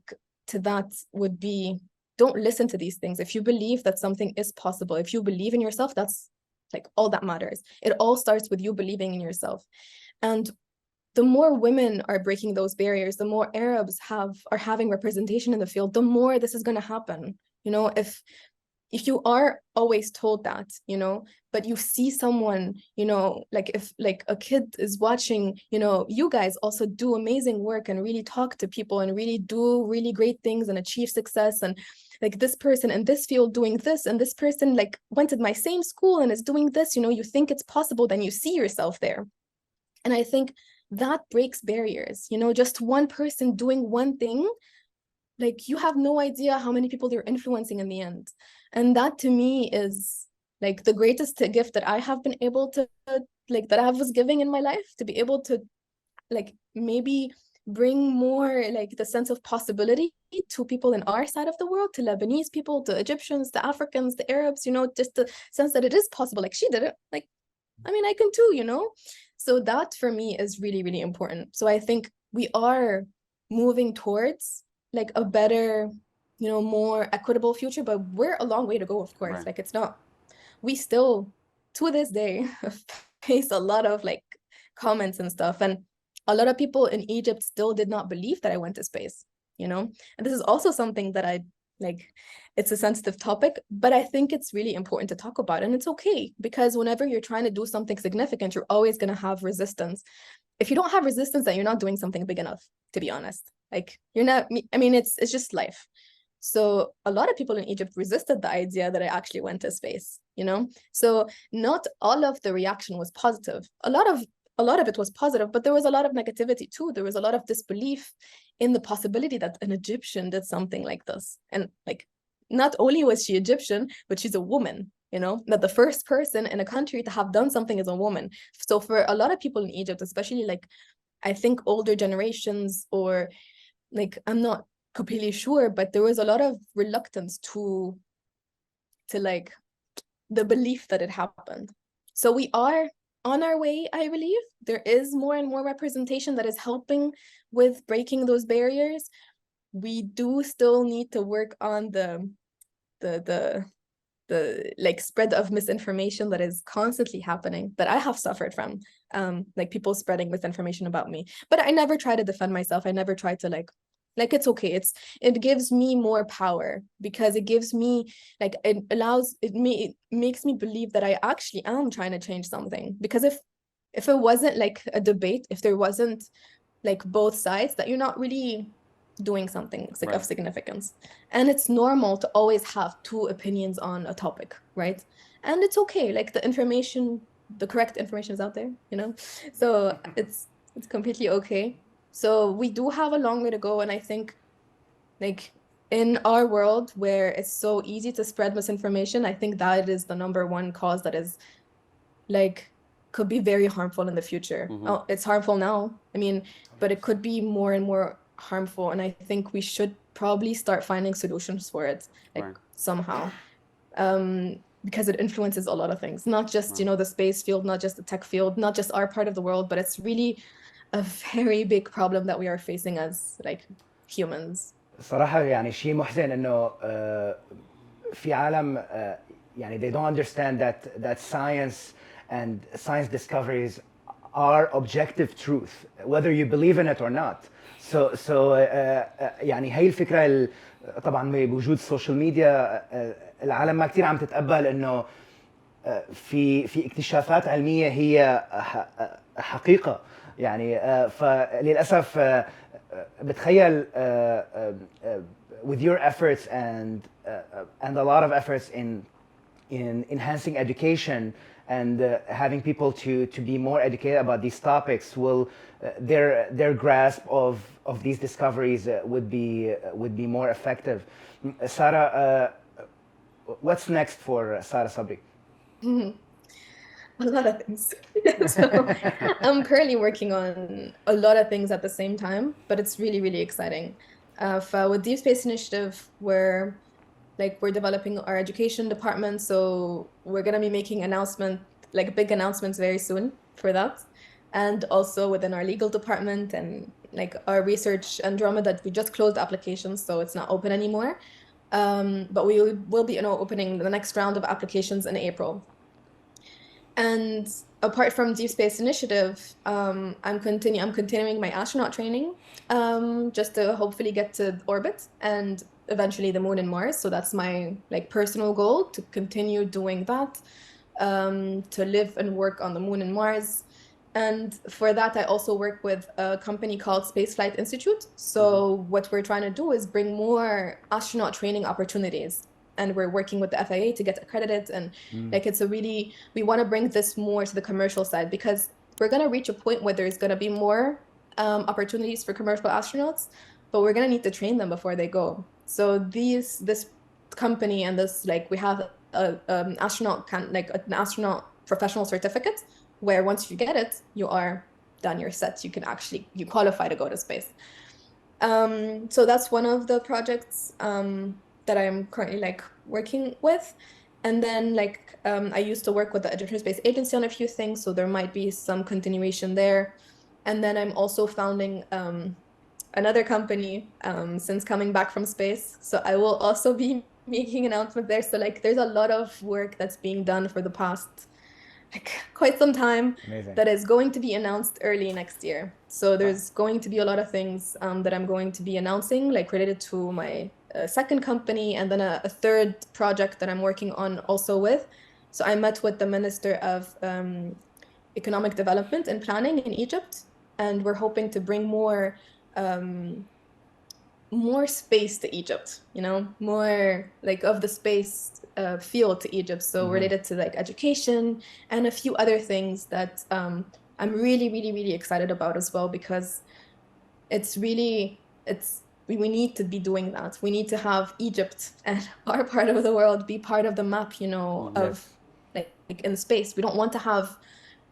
to that would be, don't listen to these things. If you believe that something is possible, if you believe in yourself, that's like all that matters. It all starts with you believing in yourself. And the more women are breaking those barriers, the more Arabs are having representation in the field, the more this is going to happen. You know, if you are always told that, you know, but you see someone, you know, like if like a kid is watching, you know, you guys also do amazing work and really talk to people and really do really great things and achieve success, and like this person in this field doing this, and this person like went to my same school and is doing this, you know, you think it's possible, then you see yourself there. And I think that breaks barriers, you know, just one person doing one thing, like you have no idea how many people you're influencing in the end. And that to me is like the greatest gift that I have been able to, like that I was giving in my life, to be able to like maybe bring more like the sense of possibility to people in our side of the world, to Lebanese people, to Egyptians, to Africans, to Arabs, you know, just the sense that it is possible. Like she did it, like, I mean, I can too, you know? So that for me is really, really important. So I think we are moving towards like a better, you know, more equitable future, but we're a long way to go, of course. Right. Like it's not, we still, to this day face a lot of like comments and stuff. And a lot of people in Egypt still did not believe that I went to space, you know? And this is also something that I like, it's a sensitive topic, but I think it's really important to talk about. And it's okay, because whenever you're trying to do something significant, you're always going to have resistance. If you don't have resistance, then you're not doing something big enough, to be honest. Like you're not, I mean, it's just life. So a lot of people in Egypt resisted the idea that I actually went to space, you know? So not all of the reaction was positive. A lot of it was positive, but there was a lot of negativity too. There was a lot of disbelief in the possibility that an Egyptian did something like this. And like, not only was she Egyptian, but she's a woman, you know, that the first person in a country to have done something is a woman. So for a lot of people in Egypt, especially like, I think older generations, or like, I'm not completely sure, but there was a lot of reluctance to like the belief that it happened. So we are on our way, I believe. There is more and more representation that is helping with breaking those barriers. We do still need to work on the like spread of misinformation that is constantly happening, that I have suffered from, like people spreading misinformation about me. But I never try to defend myself. I never try to like it's okay. It gives me more power, because it gives me like, it makes me believe that I actually am trying to change something. Because if it wasn't like a debate, if there wasn't like both sides, that you're not really doing something like of significance. And it's normal to always have two opinions on a topic, right? And it's okay, like the correct information is out there, you know? So it's completely okay. So we do have a long way to go. And I think like in our world where it's so easy to spread misinformation, I think that is the number one cause that is like, could be very harmful in the future. Oh, it's harmful now, I mean, but it could be more and more harmful. And I think we should probably start finding solutions for it, like somehow, because it influences a lot of things, not just, you know, the space field, not just the tech field, not just our part of the world, but it's really a very big problem that we are facing as like humans. صراحة يعني شيء محزن إنه في عالم يعني they don't understand that science and science discoveries are objective truth, whether you believe in it or not. So يعني هي الفكرة طبعا بوجود السوشيال ميديا العالم ما كتير عم تتقبل إنه في اكتشافات علمية هي حقيقة يعني فللأسف بتخيل with your efforts and a lot of efforts in enhancing education and having people to be more educated about these topics, will their grasp of these discoveries would be more effective. Sara, what's next for Sara Sabry? A lot of things. So I'm currently working on a lot of things at the same time, but it's really, really exciting. With Deep Space Initiative, we're developing our education department, so we're gonna be making big announcements very soon for that. And also within our legal department and like our research Andromeda, we just closed applications, so it's not open anymore. But we will be, you know, opening the next round of applications in April. And apart from Deep Space Initiative, I'm continuing my astronaut training, just to hopefully get to orbit and eventually the moon and Mars. So that's my like personal goal, to continue doing that, to live and work on the moon and Mars. And for that, I also work with a company called Spaceflight Institute. So what we're trying to do is bring more astronaut training opportunities. And we're working with the FAA to get accredited. And like, we want to bring this more to the commercial side, because we're going to reach a point where there's going to be more opportunities for commercial astronauts, but we're going to need to train them before they go. So this company and this, like, we have an astronaut professional certificate, where once you get it, you are done, you're set, you qualify to go to space. So that's one of the projects that I'm currently like working with. And then like I used to work with the Egyptian Space Agency on a few things, so there might be some continuation there. And then I'm also founding another company since coming back from space. So I will also be making announcements there. So like there's a lot of work that's being done for the past like quite some time Amazing. that is going to be announced early next year. So there's going to be a lot of things that I'm going to be announcing, like related to my second company, and then a third project that I'm working on also with. So I met with the Minister of Economic Development and Planning in Egypt, and we're hoping to bring more space to Egypt, you know, more like of the space field to Egypt. So related to like education and a few other things that I'm really, really, really excited about as well, because we need to be doing that. We need to have Egypt and our part of the world be part of the map, you know, of like in space. We don't want to have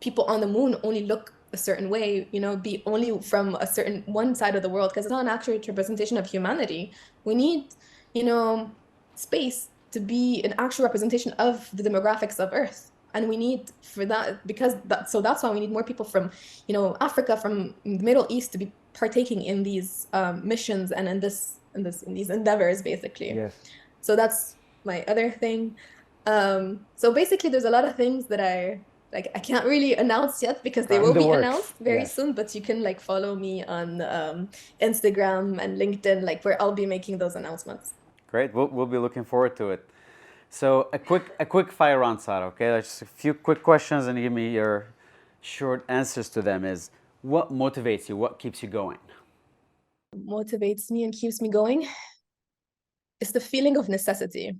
people on the moon only look a certain way, you know, be only from a certain one side of the world, because it's not an accurate representation of humanity. We need, you know, space to be an actual representation of the demographics of Earth. And we need for that, so that's why we need more people from, you know, Africa, from the Middle East to be partaking in these missions and in these endeavors, basically. Yes. So that's my other thing. So basically, there's a lot of things that I can't really announce yet, because they In will the be works, announced very yes. soon. But you can like follow me on Instagram and LinkedIn, like where I'll be making those announcements. Great. We'll be looking forward to it. So a quick fire round, Sara. Okay, just a few quick questions, and give me your short answers to them. Is what motivates you? What keeps you going? Motivates me and keeps me going. It's the feeling of necessity.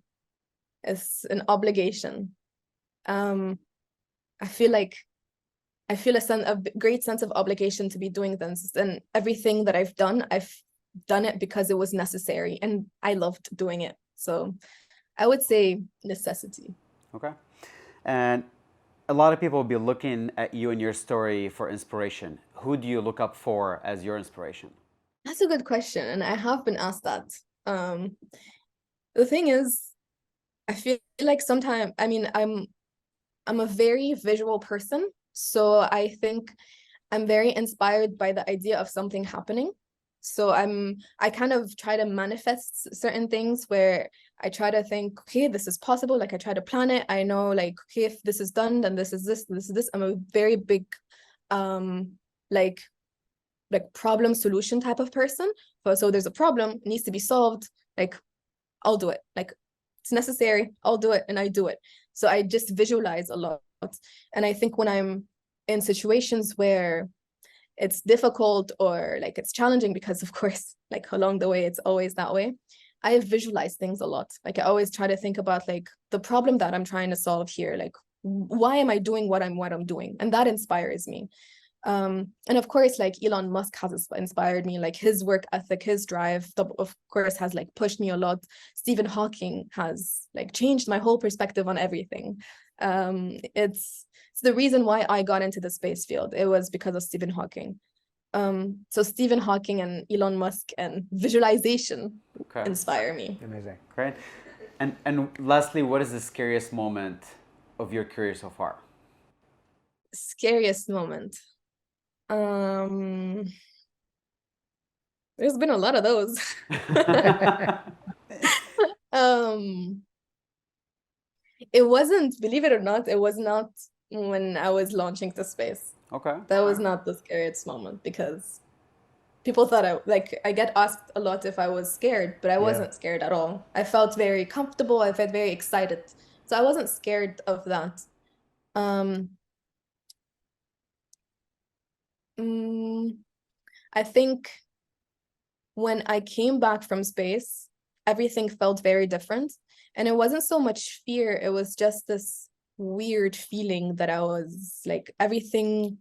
It's an obligation. I feel a great sense of obligation to be doing this, and everything that I've done it because it was necessary, and I loved doing it. So I would say necessity. Okay. And a lot of people will be looking at you and your story for inspiration. Who do you look up for as your inspiration? That's a good question, and I have been asked that. The thing is, I feel like sometimes, I mean, I'm a very visual person, so I think I'm very inspired by the idea of something happening. So I kind of try to manifest certain things where I try to think, okay, this is possible. Like I try to plan it. I know, like, okay, if this is done, then this is this, this is this. I'm a very big like problem solution type of person. So there's a problem, it needs to be solved. Like I'll do it. Like it's necessary, I'll do it, and I do it. So I just visualize a lot. And I think when I'm in situations where it's difficult or like it's challenging, because of course, like along the way, it's always that way, I visualize things a lot. Like I always try to think about like the problem that I'm trying to solve here. Like, why am I doing what I'm doing? And that inspires me. And of course, like Elon Musk has inspired me, like his work ethic, his drive, of course, has like pushed me a lot. Stephen Hawking has like changed my whole perspective on everything. It's the reason why I got into the space field. It was because of Stephen Hawking. So Stephen Hawking and Elon Musk and visualization inspire me. Amazing. Great. And lastly, what is the scariest moment of your career so far? Scariest moment. There's been a lot of those. It wasn't, believe it or not, it was not when I was launching to space. Okay. That was not the scariest moment, because people thought I get asked a lot if I was scared, but I wasn't scared at all. I felt very comfortable. I felt very excited. So I wasn't scared of that. I think when I came back from space, everything felt very different. And it wasn't so much fear, it was just this weird feeling that I was like, my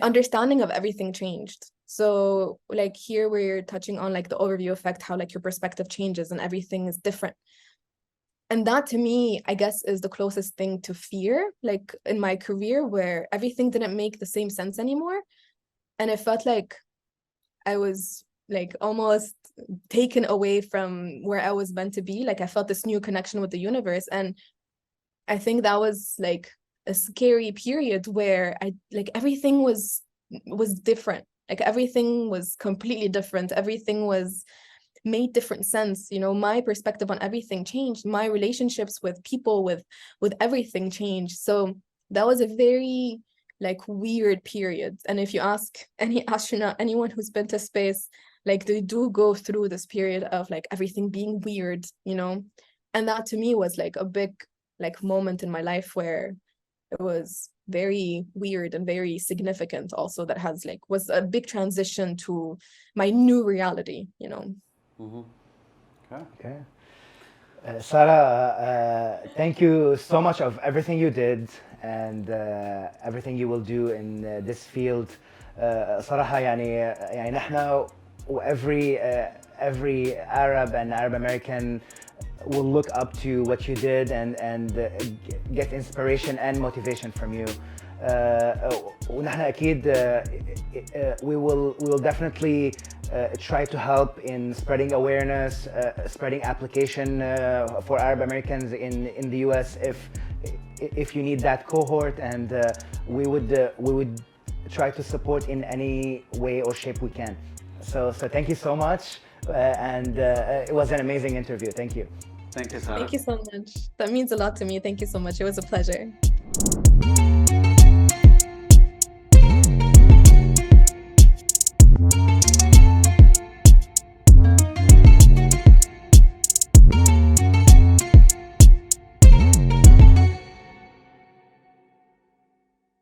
understanding of everything changed. So like here we're touching on like the overview effect, how like your perspective changes and everything is different. And that to me, I guess, is the closest thing to fear, like in my career, where everything didn't make the same sense anymore. And it felt like I was like almost taken away from where I was meant to be. Like I felt this new connection with the universe. And I think that was like a scary period where everything was different. Like everything was completely different. Everything was made different sense. You know, my perspective on everything changed. My relationships with people, with everything changed. So that was a very like weird period. And if you ask any astronaut, anyone who's been to space, like they do go through this period of like everything being weird, you know? And that to me was like a big like moment in my life where it was very weird and very significant also, that has like was a big transition to my new reality, you know. Okay. Sara, thank you so much of everything you did and everything you will do in this field. صراحة يعني نحن every Arab and Arab American will look up to what you did and get inspiration and motivation from you. ونحن أكيد we will definitely try to help in spreading awareness, spreading application for Arab Americans in the US if you need that cohort, and we would try to support in any way or shape we can. So thank you so much, and it was an amazing interview. Thank you. Thank you, Sara. Thank you so much. That means a lot to me. Thank you so much. It was a pleasure.